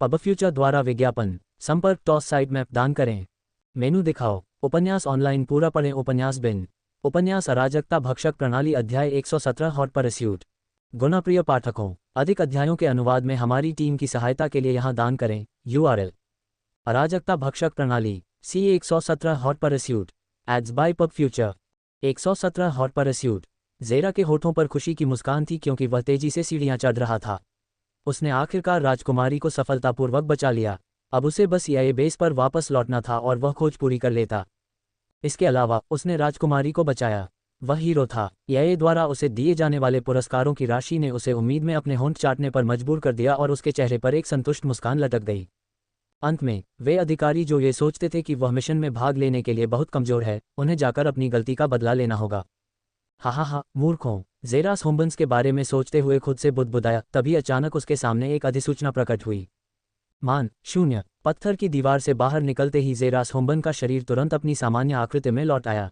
पब फ्यूचर द्वारा विज्ञापन। संपर्क टॉस साइट मैप दान करें। मेनू दिखाओ। उपन्यास ऑनलाइन पूरा पढ़ें। उपन्यास बिन। उपन्यास अराजकता भक्षक प्रणाली अध्याय 117 हॉट परस्यूट। गुणप्रिय पाठकों, अधिक अध्यायों के अनुवाद में हमारी टीम की सहायता के लिए यहाँ दान करें। URL: अराजकता भक्षक प्रणाली C117 hot pursuit. Ads by PubFuture. 117 hot pursuit. Zera के होठों पर खुशी की मुस्कान थी क्योंकि वह तेजी से सीढ़ियाँ चढ़ रहा था। उसने आखिरकार राजकुमारी को सफलतापूर्वक बचा लिया। अब उसे बस CIA बेस पर वापस लौटना था और वह खोज पूरी कर लेता। इसके अलावा उसने राजकुमारी को बचाया। वह हीरो था। CIA द्वारा उसे दिए जाने वाले पुरस्कारों की राशि ने उसे उम्मीद में अपने होंठ चाटने पर मजबूर कर दिया और उसके चेहरे पर एक संतुष्ट मुस्कान लटक गई। अंत में वे अधिकारी जो ये सोचते थे कि वह मिशन में भाग लेने के लिए बहुत कमजोर है, उन्हें जाकर अपनी गलती का बदला लेना होगा। हा मूर्खों, जेरास होम्बन्स के बारे में सोचते हुए खुद से बुदबुदाया। तभी अचानक उसके सामने एक अधिसूचना प्रकट हुई। मान 0। पत्थर की दीवार से बाहर निकलते ही जेरास होम्बन का शरीर तुरंत अपनी सामान्य आकृति में लौट आया।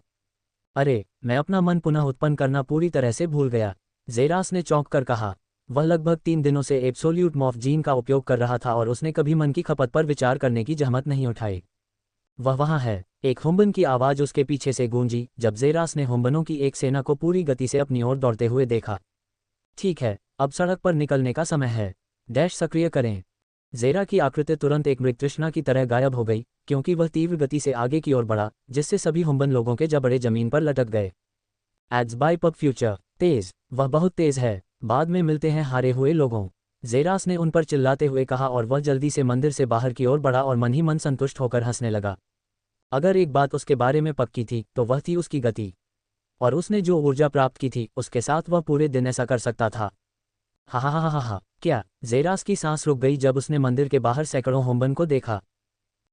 अरे, मैं अपना मन पुनः उत्पन्न करना पूरी तरह से भूल गया, जेरास ने चौंक कर कहा। वह लगभग 3 दिनों से एब्सोल्यूट मॉर्फ जीन का उपयोग कर रहा था और उसने कभी मन की खपत पर विचार करने की जहमत नहीं उठाई। वह वहाँ है, एक होम्बन की आवाज़ उसके पीछे से गूंजी जब जेरास ने होम्बनों की एक सेना को पूरी गति से अपनी ओर दौड़ते हुए देखा। ठीक है, अब सड़क पर निकलने का समय है। डैश सक्रिय करें। जेरा की आकृति तुरंत एक मृगतृष्णा की तरह गायब हो गई, क्योंकि वह तीव्र गति से आगे की ओर बढ़ा, जिससे सभी होम्बन लोगों के जबड़े जमीन पर लटक गए। Ads by PubFuture. तेज, वह बहुत तेज है। बाद में मिलते हैं हारे हुए लोगों, जेरास ने उन पर चिल्लाते हुए कहा और वह जल्दी से मंदिर से बाहर की ओर बढ़ा और मन ही मन संतुष्ट होकर हंसने लगा। अगर एक बात उसके बारे में पक्की थी तो वह थी उसकी गति, और उसने जो ऊर्जा प्राप्त की थी उसके साथ वह पूरे दिन ऐसा कर सकता था। हा। क्या? जेरास की सांस रुक गई जब उसने मंदिर के बाहर सैकड़ों होम्बन को देखा।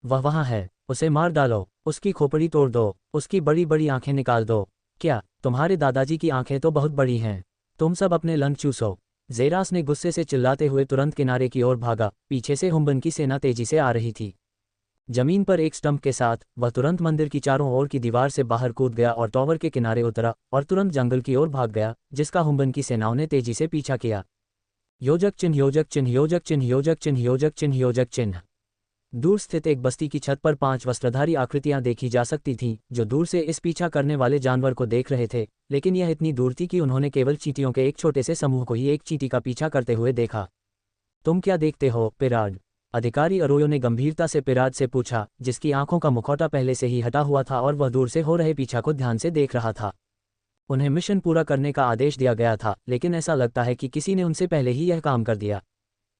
वह वहाँ है, उसे मार डालो, उसकी खोपड़ी तोड़ दो, उसकी बड़ी बड़ी आंखें निकाल दो। क्या? तुम्हारे दादाजी की आंखें तो बहुत बड़ी हैं, तुम सब अपने लंग चूसो। जेरास ने गुस्से से चिल्लाते हुए तुरंत किनारे की ओर भागा। पीछे से होम्बन की सेना तेजी से आ रही थी। जमीन पर एक स्टंप के साथ वह तुरंत मंदिर की चारों ओर की दीवार से बाहर कूद गया और टॉवर के किनारे उतरा और तुरंत जंगल की ओर भाग गया, जिसका होम्बन की सेनाओं ने तेजी से पीछा किया। योजक चिन्ह, योजक चिन्ह, योजक चिन्ह, योजक चिन्ह, योजक चिन्ह, योजक चिन्ह। दूर स्थित एक बस्ती की छत पर 5 वस्त्रधारी आकृतियां देखी जा सकती थीं, जो दूर से इस पीछा करने वाले जानवर को देख रहे थे, लेकिन यह इतनी दूर थी कि उन्होंने केवल चींटियों के एक छोटे से समूह को ही एक चींटी का पीछा करते हुए देखा। तुम क्या देखते हो, पिराड? अधिकारी अरोयो ने गंभीरता से पिराड से पूछा, जिसकी आंखों का मुखौटा पहले से ही हटा हुआ था और वह दूर से हो रहे पीछा को ध्यान से देख रहा था। उन्हें मिशन पूरा करने का आदेश दिया गया था, लेकिन ऐसा लगता है कि किसी ने उनसे पहले ही यह काम कर दिया।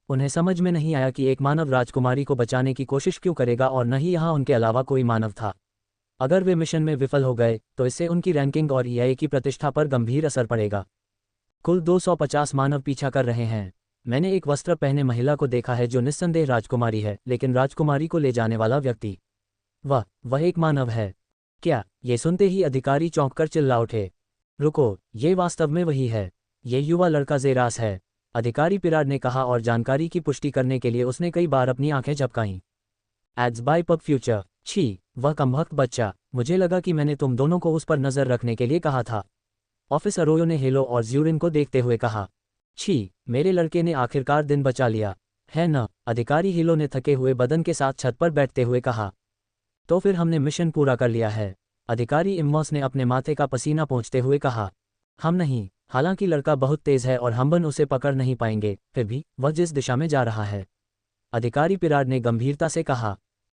उन्हें समझ में नहीं आया कि एक मानव राजकुमारी को बचाने की कोशिश क्यों करेगा, और न ही यहाँ उनके अलावा कोई मानव था। अगर वे मिशन में विफल हो गए तो इससे उनकी रैंकिंग और ईआई की प्रतिष्ठा पर गंभीर असर पड़ेगा। कुल 250 मानव पीछा कर रहे हैं। मैंने एक वस्त्र पहने महिला को देखा है जो निस्संदेह राजकुमारी है, लेकिन राजकुमारी को ले जाने वाला व्यक्ति, वह एक मानव है। क्या? ये सुनते ही अधिकारी चौंक कर चिल्ला उठे। रुको, ये वास्तव में वही है। ये युवा लड़का जेरास है, अधिकारी पिराड ने कहा, और जानकारी की पुष्टि करने के लिए उसने कई बार अपनी आंखें झपकाईं। Ads by PubFuture. छी, वह कमबख्त बच्चा, मुझे लगा कि मैंने तुम दोनों को उस पर नजर रखने के लिए कहा था। ऑफिसर अरोयो ने हेलो और ज्यूरिन को देखते हुए कहा। छी, मेरे लड़के ने आखिरकार दिन बचा लिया, है न? अधिकारी हिलो ने थके हुए बदन के साथ छत पर बैठते हुए कहा। तो फिर हमने मिशन पूरा कर लिया है, अधिकारी इम्मॉस ने अपने माथे का पसीना पोंछते हुए कहा। हम नहीं, हालांकि लड़का बहुत तेज है और हमबन उसे पकड़ नहीं पाएंगे, फिर भी वह जिस दिशा में जा रहा है, अधिकारी पिराड ने गंभीरता से कहा।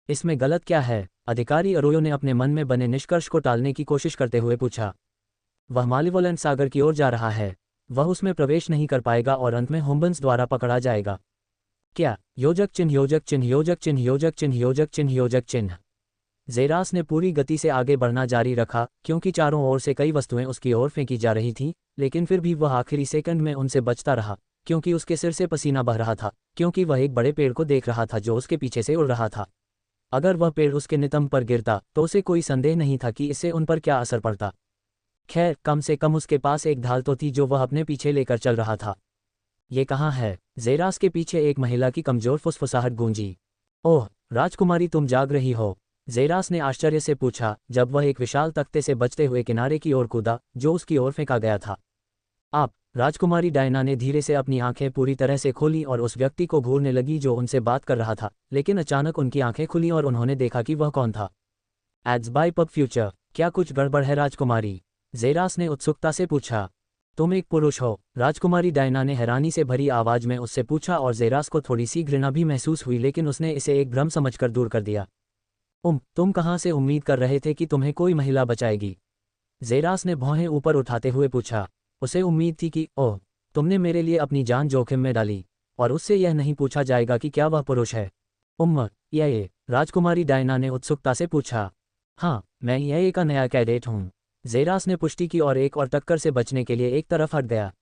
इसमें गलत क्या है? अधिकारी अरोयो ने अपने मन में बने निष्कर्ष को टालने की कोशिश करते हुए पूछा। वह मालिवोलेंट सागर की ओर जा रहा है, वह उसमें प्रवेश नहीं कर पाएगा और अंत में होम्बन्स द्वारा पकड़ा जाएगा। क्या? योजक चिन्ह, योजक चिन्ह, योजक चिन्ह, योजक चिन्ह, योजक चिन्ह, योजक चिन्ह। जेरास ने पूरी गति से आगे बढ़ना जारी रखा, क्योंकि चारों ओर से कई वस्तुएं उसकी ओर फेंकी जा रही थीं, लेकिन फिर भी वह आखिरी सेकंड में उनसे बचता रहा, क्योंकि उसके सिर से पसीना बह रहा था, क्योंकि वह एक बड़े पेड़ को देख रहा था जो उसके पीछे से उड़ रहा था। अगर वह पेड़ उसके नितंब पर गिरता तो उसे कोई संदेह नहीं था कि इससे उन पर क्या असर पड़ता। खैर, कम से कम उसके पास एक ढाल तो थी जो वह अपने पीछे लेकर चल रहा था। ये कहाँ है? जेरास के पीछे एक महिला की कमजोर फुसफुसाहट गूंजी। ओह राजकुमारी, तुम जाग रही हो? जेरास ने आश्चर्य से पूछा जब वह एक विशाल तख्ते से बचते हुए किनारे की ओर कूदा जो उसकी ओर फेंका गया था। आप? राजकुमारी डायना ने धीरे से अपनी आंखें पूरी तरह से खोली और उस व्यक्ति को घूरने लगी जो उनसे बात कर रहा था, लेकिन अचानक उनकी आंखें खुली और उन्होंने देखा कि वह कौन था। Ads by PubFuture. क्या कुछ गड़बड़ है राजकुमारी? जेरास ने उत्सुकता से पूछा। तुम एक पुरुष हो? राजकुमारी डायना ने हैरानी से भरी आवाज में उससे पूछा, और जेरास को थोड़ी सी घृणा भी महसूस हुई, लेकिन उसने इसे एक भ्रम समझकर दूर कर दिया। तुम कहाँ से उम्मीद कर रहे थे कि तुम्हें कोई महिला बचाएगी? जेरास ने भौहें ऊपर उठाते हुए पूछा। उसे उम्मीद थी कि ओह, तुमने मेरे लिए अपनी जान जोखिम में डाली, और उससे यह नहीं पूछा जाएगा कि क्या वह पुरुष है। ये राजकुमारी डायना ने उत्सुकता से पूछा। हाँ, मैं ये का नया कैडेट हूँ। जेरास ने पुष्टि की और एक और टक्कर से बचने के लिए एक तरफ हट गया।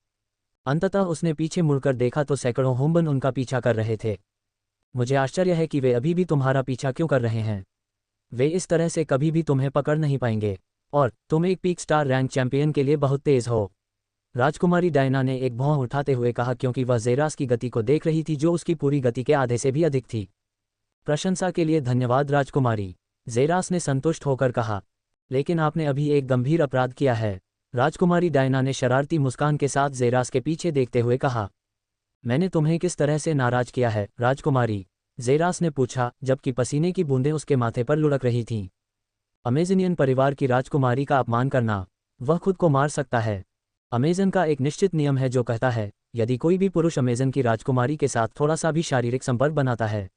अंततः उसने पीछे मुड़कर देखा तो सैकड़ों होम्बन उनका पीछा कर रहे थे। मुझे आश्चर्य है कि वे अभी भी तुम्हारा पीछा क्यों कर रहे हैं। वे इस तरह से कभी भी तुम्हें पकड़ नहीं पाएंगे। और तुम एक पीक स्टार रैंक चैंपियन के लिए बहुत तेज हो। राजकुमारी डायना ने एक भौं उठाते हुए कहा, क्योंकि वह ज़ेरास की गति को देख रही थी जो उसकी पूरी गति के आधे से भी अधिक थी। प्रशंसा के लिए धन्यवाद राजकुमारी, ज़ेरास ने संतुष्ट होकर कहा। लेकिन आपने अभी एक गंभीर अपराध किया है, राजकुमारी डायना ने शरारती मुस्कान के साथ ज़ेरास के पीछे देखते हुए कहा। मैंने तुम्हें किस तरह से नाराज किया है राजकुमारी, ज़ेरास ने पूछा, जबकि पसीने की बूंदें उसके माथे पर लुढ़क रही थीं। अमेज़नियन परिवार की राजकुमारी का अपमान करना, वह खुद को मार सकता है। अमेज़न का एक निश्चित नियम है जो कहता है, यदि कोई भी पुरुष अमेज़न की राजकुमारी के साथ थोड़ा सा भी शारीरिक संपर्क बनाता है,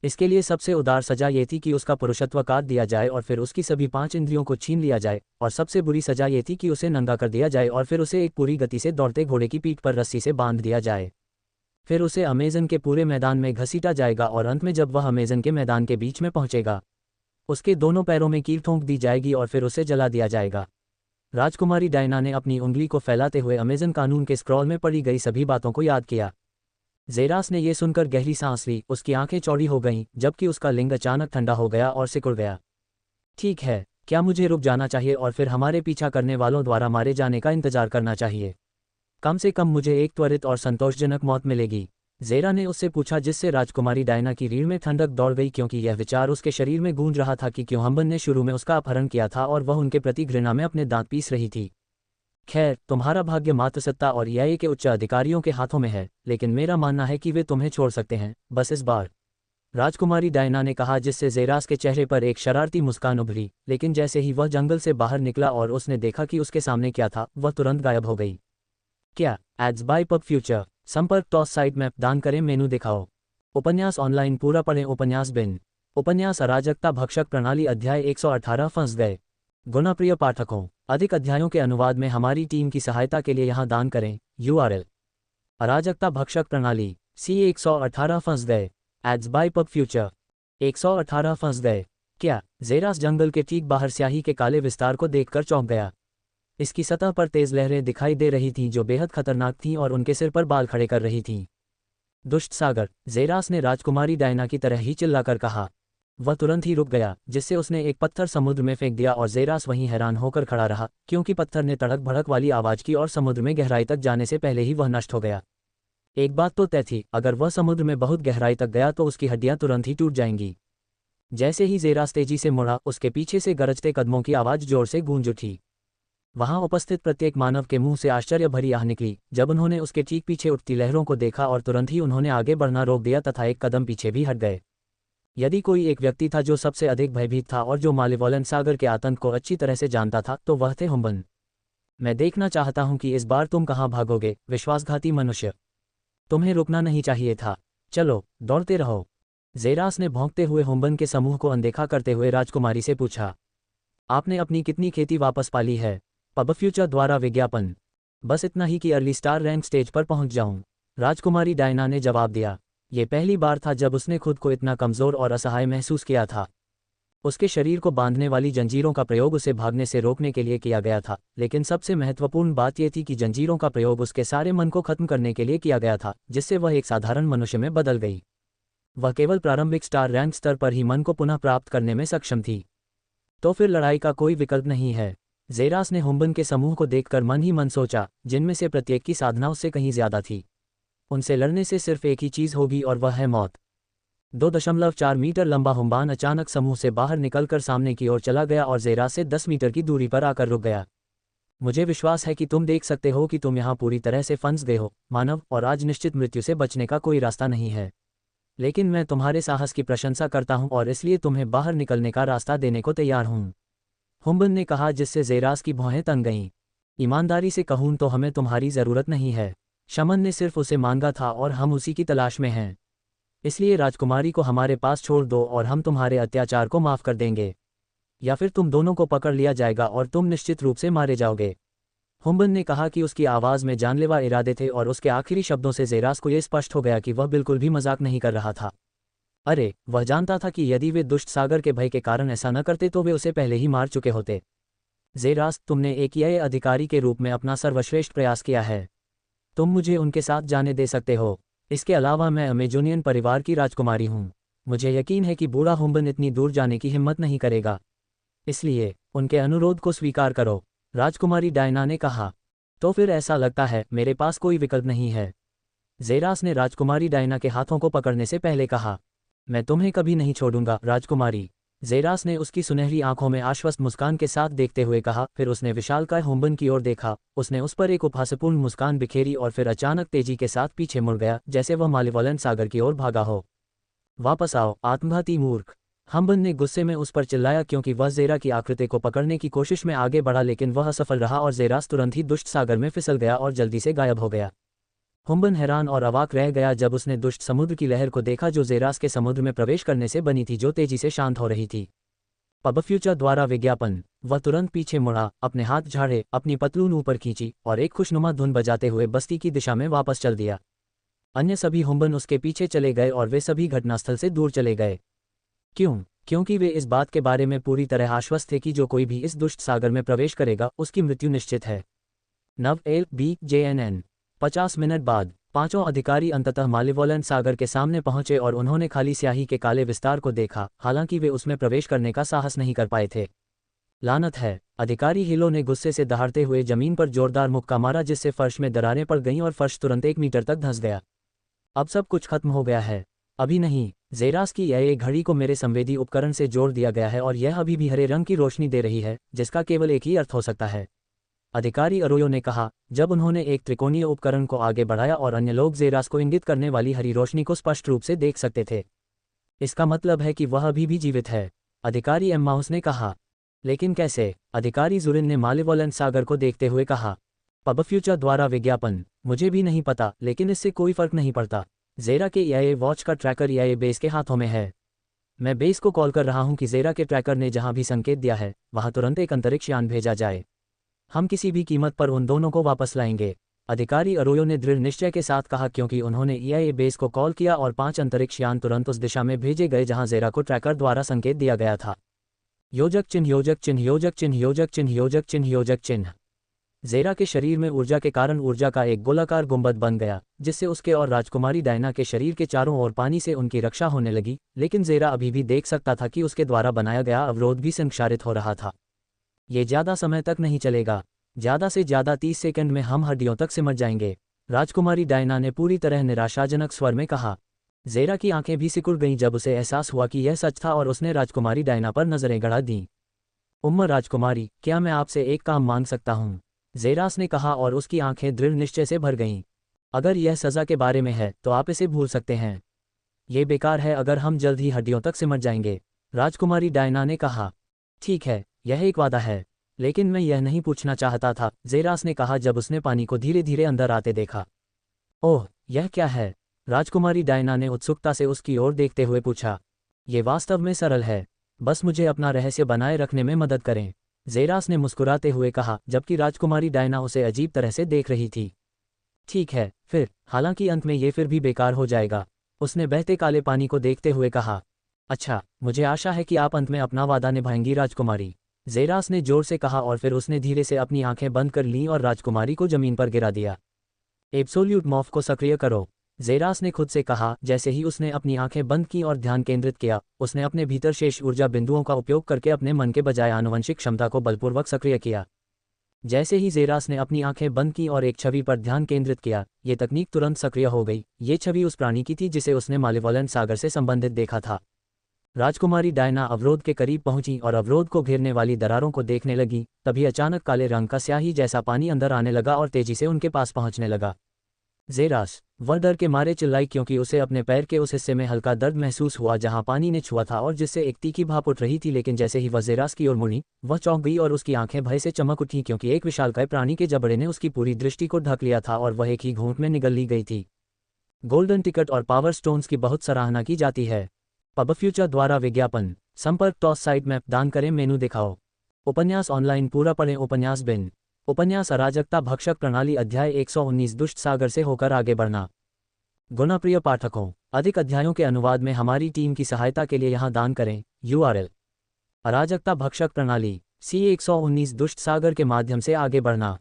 इसके लिए सबसे उदार सजा ये थी कि उसका पुरुषत्व काट दिया जाए और फिर उसकी सभी 5 इंद्रियों को छीन लिया जाए, और सबसे बुरी सजा ये थी कि उसे नंगा कर दिया जाए और फिर उसे एक पूरी गति से दौड़ते घोड़े की पीठ पर रस्सी से बांध दिया जाए। फिर उसे अमेज़न के पूरे मैदान में घसीटा जाएगा और अंत में जब वह अमेज़न के मैदान के बीच में पहुंचेगा, उसके दोनों पैरों में कील ठोंक दी जाएगी और फिर उसे जला दिया जाएगा। राजकुमारी डायना ने अपनी उंगली को फैलाते हुए अमेज़न कानून के स्क्रॉल में पढ़ी गई सभी बातों को याद किया। ज़ेरास ने यह सुनकर गहरी सांस ली, उसकी आंखें चौड़ी हो गईं, जबकि उसका लिंग अचानक ठंडा हो गया और सिकुड़ गया। ठीक है, क्या मुझे रुक जाना चाहिए और फिर हमारे पीछा करने वालों द्वारा मारे जाने का इंतजार करना चाहिए? कम से कम मुझे एक त्वरित और संतोषजनक मौत मिलेगी, ज़ेरा ने उससे पूछा, जिससे राजकुमारी डायना की रीढ़ में ठंडक दौड़ गई, क्योंकि यह विचार उसके शरीर में गूंज रहा था कि क्यों हम्बन ने शुरू में उसका अपहरण किया था और वह उनके प्रति घृणा में अपने दांत पीस रही थी। खैर, तुम्हारा भाग्य मातृसत्ता और ईआईए के उच्च अधिकारियों के हाथों में है, लेकिन मेरा मानना है कि वे तुम्हें छोड़ सकते हैं, बस इस बार, राजकुमारी डायना ने कहा, जिससे ज़ेरास के चेहरे पर एक शरारती मुस्कान उभरी। लेकिन जैसे ही वह जंगल से बाहर निकला और उसने देखा कि उसके सामने क्या था, वह तुरंत गायब हो गई। क्या एड्स बाय पब फ्यूचर, संपर्क टॉस साइट मैप दान करें, मेनू दिखाओ। उपन्यास ऑनलाइन पूरा पढ़ें। उपन्यास बिन उपन्यास अराजकता भक्षक प्रणाली अध्याय 118 फंस गए। गुणप्रिय पाठकों, अधिक अध्यायों के अनुवाद में हमारी टीम की सहायता के लिए यहाँ दान करें। URL अराजकता भक्षक प्रणाली C118 फंस गए। एड्स बाय पब फ्यूचर 118 फंस गए। क्या ज़ेरास जंगल के ठीक बाहर स्याही के काले विस्तार को देखकर चौंक गया। इसकी सतह पर तेज लहरें दिखाई दे रही थीं जो बेहद खतरनाक थीं और उनके सिर पर बाल खड़े कर रही थीं। दुष्ट सागर, ज़ेरास ने राजकुमारी डायना की तरह ही चिल्लाकर कहा। वह तुरंत ही रुक गया, जिससे उसने एक पत्थर समुद्र में फेंक दिया और ज़ेरास वहीं हैरान होकर खड़ा रहा, क्योंकि पत्थर ने तड़क भड़क वाली आवाज़ की और समुद्र में गहराई तक जाने से पहले ही वह नष्ट हो गया। एक बात तो तय थी, अगर वह समुद्र में बहुत गहराई तक गया तो उसकी हड्डियां तुरंत ही टूट जाएंगी। जैसे ही ज़ेरास तेजी से मुड़ा, उसके पीछे से गरजते कदमों की आवाज़ जोर से गूंज उठी। वहां उपस्थित प्रत्येक मानव के मुंह से आश्चर्य भरी आह निकली जब उन्होंने उसके ठीक पीछे उठती लहरों को देखा, और तुरंत ही उन्होंने आगे बढ़ना रोक दिया तथा एक कदम पीछे भी हट गए। यदि कोई एक व्यक्ति था जो सबसे अधिक भयभीत था और जो मालेवोलेंट सागर के आतंक को अच्छी तरह से जानता था, तो वह थे हुम्बन। मैं देखना चाहता हूं कि इस बार तुम कहां भागोगे, विश्वासघाती मनुष्य। तुम्हें रुकना नहीं चाहिए था। चलो, दौड़ते रहो। ज़ेरास ने भौंकते हुए हुम्बन के समूह को अनदेखा करते हुए राजकुमारी से पूछा। आपने अपनी कितनी खेती वापस पाली है? पब फ्यूचर द्वारा विज्ञापन। बस इतना ही कि अर्ली स्टार रैंक स्टेज पर पहुंच जाऊं, राजकुमारी डायना ने जवाब दिया। ये पहली बार था जब उसने खुद को इतना कमज़ोर और असहाय महसूस किया था। उसके शरीर को बांधने वाली जंजीरों का प्रयोग उसे भागने से रोकने के लिए किया गया था, लेकिन सबसे महत्वपूर्ण बात यह थी कि जंजीरों का प्रयोग उसके सारे मन को खत्म करने के लिए किया गया था, जिससे वह एक साधारण मनुष्य में बदल गई। वह केवल प्रारंभिक स्टार रैंक स्तर पर ही मन को पुनः प्राप्त करने में सक्षम थी। तो फिर लड़ाई का कोई विकल्प नहीं है। ज़ेरास ने हुम्बन के समूह को देखकर मन ही मन सोचा, जिनमें से प्रत्येक की साधना उससे कहीं ज्यादा थी। उनसे लड़ने से सिर्फ एक ही चीज होगी और वह है मौत। 2.4 मीटर लंबा हुम्बान अचानक समूह से बाहर निकलकर सामने की ओर चला गया और ज़ेरास से 10 मीटर की दूरी पर आकर रुक गया। मुझे विश्वास है कि तुम देख सकते हो कि तुम यहाँ पूरी तरह से फंस गए हो, मानव, और आज निश्चित मृत्यु से बचने का कोई रास्ता नहीं है। लेकिन मैं तुम्हारे साहस की प्रशंसा करता हूँ और इसलिए तुम्हें बाहर निकलने का रास्ता देने को तैयार हूँ, हुम्बन ने कहा, जिससे ज़ेरास की भौहें तंग गईं। ईमानदारी से कहूँ तो हमें तुम्हारी ज़रूरत नहीं है। शमन ने सिर्फ उसे मांगा था और हम उसी की तलाश में हैं। इसलिए राजकुमारी को हमारे पास छोड़ दो और हम तुम्हारे अत्याचार को माफ़ कर देंगे, या फिर तुम दोनों को पकड़ लिया जाएगा और तुम निश्चित रूप से मारे जाओगे। हुम्बन ने कहा कि उसकी आवाज़ में जानलेवा इरादे थे और उसके आखिरी शब्दों से ज़ेरास को यह स्पष्ट हो गया कि वह बिल्कुल भी मजाक नहीं कर रहा था। अरे, वह जानता था कि यदि वे दुष्ट सागर के भय के कारण ऐसा न करते तो वे उसे पहले ही मार चुके होते। ज़ेरास, तुमने एक ईआईए अधिकारी के रूप में अपना सर्वश्रेष्ठ प्रयास किया है। तुम मुझे उनके साथ जाने दे सकते हो। इसके अलावा मैं अमेजोनियन परिवार की राजकुमारी हूँ। मुझे यकीन है कि बूढ़ा हुम्बन इतनी दूर जाने की हिम्मत नहीं करेगा, इसलिए उनके अनुरोध को स्वीकार करो, राजकुमारी डायना ने कहा। तो फिर ऐसा लगता है मेरे पास कोई विकल्प नहीं है, ज़ेरास ने राजकुमारी डायना के हाथों को पकड़ने से पहले कहा। मैं तुम्हें कभी नहीं छोड़ूंगा राजकुमारी, ज़ेरास ने उसकी सुनहरी आंखों में आश्वस्त मुस्कान के साथ देखते हुए कहा। फिर उसने विशालकाय हुम्बन की ओर देखा, उसने उस पर एक उपहासपूर्ण मुस्कान बिखेरी और फिर अचानक तेजी के साथ पीछे मुड़ गया, जैसे वह मालेवोलेंट सागर की ओर भागा हो। वापस आओ आत्मघाती मूर्ख, हम्बन ने गुस्से में उस पर चिल्लाया क्योंकि वह ज़ेरा की आकृति को पकड़ने की कोशिश में आगे बढ़ा, लेकिन वह असफल रहा और ज़ेरास तुरंत ही दुष्ट सागर में फिसल गया और जल्दी से गायब हो गया। हुम्बन हैरान और अवाक रह गया जब उसने दुष्ट समुद्र की लहर को देखा जो ज़ेरास के समुद्र में प्रवेश करने से बनी थी, जो तेजी से शांत हो रही थी। पबफ्यूचर द्वारा विज्ञापन। वह तुरंत पीछे मुड़ा, अपने हाथ झाड़े, अपनी पतलून ऊपर खींची और एक खुशनुमा धुन बजाते हुए बस्ती की दिशा में वापस चल दिया। अन्य सभी हुम्बन उसके पीछे चले गए और वे सभी घटनास्थल से दूर चले गए। क्यों? क्योंकि वे इस बात के बारे में पूरी तरह आश्वस्त थे कि जो कोई भी इस दुष्ट सागर में प्रवेश करेगा उसकी मृत्यु निश्चित है। नव एल बी JNN। 50 मिनट बाद पांचों अधिकारी अंततः मालेवोलेंट सागर के सामने पहुंचे और उन्होंने खाली स्याही के काले विस्तार को देखा, हालांकि वे उसमें प्रवेश करने का साहस नहीं कर पाए थे। लानत है, अधिकारी हिलो ने गुस्से से दहाड़ते हुए जमीन पर जोरदार मुक्का मारा, जिससे फर्श में दरारें पड़ गईं और फर्श तुरंत 1 मीटर तक धंस गया। अब सब कुछ खत्म हो गया है। अभी नहीं, ज़ेरास की यह घड़ी को मेरे संवेदी उपकरण से जोड़ दिया गया है और यह अभी भी हरे रंग की रोशनी दे रही है, जिसका केवल एक ही अर्थ हो सकता है, अधिकारी अरोयो ने कहा, जब उन्होंने एक त्रिकोणीय उपकरण को आगे बढ़ाया और अन्य लोग ज़ेरास को इंगित करने वाली हरी रोशनी को स्पष्ट रूप से देख सकते थे। इसका मतलब है कि वह अभी भी जीवित है, अधिकारी एम्माउस ने कहा। लेकिन कैसे? अधिकारी जुरिन ने मालेवोलेंट सागर को देखते हुए कहा। पबफ्यूचर द्वारा विज्ञापन। मुझे भी नहीं पता, लेकिन इससे कोई फर्क नहीं पड़ता। ज़ेरा के EIA वॉच का ट्रैकर EIA बेस के हाथों में है। मैं बेस को कॉल कर रहा हूं कि ज़ेरा के ट्रैकर ने जहां भी संकेत दिया है वहां तुरंत एक अंतरिक्ष यान भेजा जाए। हम किसी भी कीमत पर उन दोनों को वापस लाएंगे, अधिकारी अरोयो ने दृढ़ निश्चय के साथ कहा, क्योंकि उन्होंने EIA बेस को कॉल किया और 5 अंतरिक्ष यान तुरंत उस दिशा में भेजे गए जहां ज़ेरा को ट्रैकर द्वारा संकेत दिया गया था। योजक चिन्ह, योजक चिन्ह, योजक चिन्ह, योजक चिन्ह, योजक चिन्ह, योजक चिन्ह। ज़ेरा के शरीर में ऊर्जा के कारण ऊर्जा का एक गोलाकार गुंबद बन गया, जिससे उसके और राजकुमारी डायना के शरीर के चारों ओर पानी से उनकी रक्षा होने लगी, लेकिन ज़ेरा अभी भी देख सकता था कि उसके द्वारा बनाया गया अवरोध भी संक्षारित हो रहा था। ये ज़्यादा समय तक नहीं चलेगा, ज़्यादा से ज़्यादा 30 सेकंड में हम हड्डियों तक सिमट जाएंगे, राजकुमारी डायना ने पूरी तरह निराशाजनक स्वर में कहा। ज़ेरा की आंखें भी सिकुड़ गईं जब उसे एहसास हुआ कि यह सच था और उसने राजकुमारी डायना पर नज़रें गड़ा दीं। उम्र राजकुमारी, क्या मैं आपसे एक काम मांग सकता हूँ? ज़ेरास ने कहा और उसकी आंखें दृढ़ निश्चय से भर गईं। अगर यह सज़ा के बारे में है तो आप इसे भूल सकते हैं। ये बेकार है अगर हम जल्द ही हड्डियों तक सिमट जाएंगे, राजकुमारी डायना ने कहा। ठीक है, यह एक वादा है, लेकिन मैं यह नहीं पूछना चाहता था, ज़ेरास ने कहा जब उसने पानी को धीरे धीरे अंदर आते देखा। ओह, यह क्या है? राजकुमारी डायना ने उत्सुकता से उसकी ओर देखते हुए पूछा। ये वास्तव में सरल है, बस मुझे अपना रहस्य बनाए रखने में मदद करें, ज़ेरास ने मुस्कुराते हुए कहा, जबकि राजकुमारी डायना उसे अजीब तरह से देख रही थी। ठीक है, फिर, हालांकि अंत में ये फिर भी बेकार हो जाएगा, उसने बहते काले पानी को देखते हुए कहा। अच्छा, मुझे आशा है कि आप अंत में अपना वादा निभाएंगी राजकुमारी, ज़ेरास ने जोर से कहा और फिर उसने धीरे से अपनी आंखें बंद कर लीं और राजकुमारी को जमीन पर गिरा दिया। एब्सोल्यूट मॉर्फ को सक्रिय करो, ज़ेरास ने खुद से कहा। जैसे ही उसने अपनी आंखें बंद की और ध्यान केंद्रित किया, उसने अपने भीतर शेष ऊर्जा बिंदुओं का उपयोग करके अपने मन के बजाय आनुवंशिक क्षमता को बलपूर्वक सक्रिय किया। जैसे ही ज़ेरास ने अपनी आंखें बंद की और एक छवि पर ध्यान केंद्रित किया, ये तकनीक तुरंत सक्रिय हो गई। ये छवि उस प्राणी की थी जिसे उसने मालेवोलेंट सागर से संबंधित देखा था। राजकुमारी डायना अवरोध के करीब पहुंची और अवरोध को घेरने वाली दरारों को देखने लगी। तभी अचानक काले रंग का स्याही जैसा पानी अंदर आने लगा और तेजी से उनके पास पहुंचने लगा। ज़ेरास, वह डर के मारे चिल्लाई क्योंकि उसे अपने पैर के उस हिस्से में हल्का दर्द महसूस हुआ जहां पानी ने छुआ था और जिससे एक तीखी भाप उठ रही थी। लेकिन जैसे ही वह ज़ेरास की ओर मुड़ी, वह चौंक गई और उसकी आंखें भय से चमक उठी क्योंकि एक विशालकाय प्राणी के जबड़े ने उसकी पूरी दृष्टि को ढक लिया था और वह एक ही घूंट में निगल ली गई थी। गोल्डन टिकट और पावर स्टोन्स की बहुत सराहना की जाती है। पबफ्यूचर द्वारा विज्ञापन। संपर्क टॉस साइट मैप दान करें, मेनू दिखाओ। उपन्यास ऑनलाइन पूरा पढ़ें। उपन्यास बिन। उपन्यास अराजकता भक्षक प्रणाली अध्याय 119 दुष्ट सागर से होकर आगे बढ़ना। गुणप्रिय पाठकों, अधिक अध्यायों के अनुवाद में हमारी टीम की सहायता के लिए यहाँ दान करें। URL: अराजकता भक्षक प्रणाली C119 दुष्ट सागर के माध्यम से आगे बढ़ना।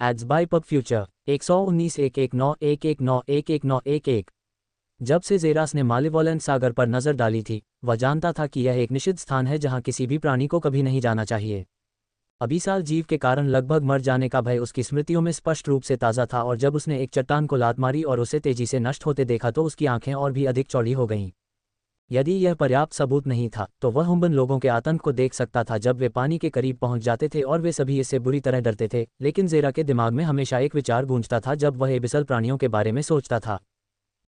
Ads bye पबफ्यूचर। 119 119 119 119 11 जब से जेरास ने मालेवोलेंट सागर पर नजर डाली थी, वह जानता था कि यह एक निषिद्ध स्थान है जहां किसी भी प्राणी को कभी नहीं जाना चाहिए। अभिसाल जीव के कारण लगभग मर जाने का भय उसकी स्मृतियों में स्पष्ट रूप से ताज़ा था, और जब उसने एक चट्टान को लात मारी और उसे तेजी से नष्ट होते देखा तो उसकी आंखें और भी अधिक चौड़ी हो गईं। यदि यह पर्याप्त सबूत नहीं था तो वह हुम्बन लोगों के आतंक को देख सकता था जब वे पानी के करीब पहुंच जाते थे, और वे सभी इससे बुरी तरह डरते थे। लेकिन जेरा के दिमाग में हमेशा एक विचार गूंजता था जब वह एबिसल प्राणियों के बारे में सोचता था।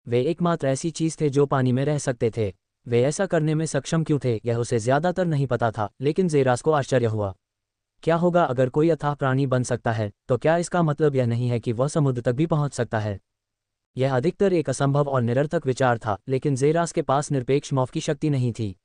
वे एकमात्र ऐसी चीज थे जो पानी में रह सकते थे। वे ऐसा करने में सक्षम क्यों थे, यह उसे ज्यादातर नहीं पता था, लेकिन जेरास को आश्चर्य हुआ। क्या होगा अगर कोई अथाह प्राणी बन सकता है, तो क्या इसका मतलब यह नहीं है कि वह समुद्र तक भी पहुंच सकता है? यह अधिकतर एक असंभव और निरर्थक विचार था, लेकिन जेरास के पास निरपेक्ष मौत की शक्ति नहीं थी।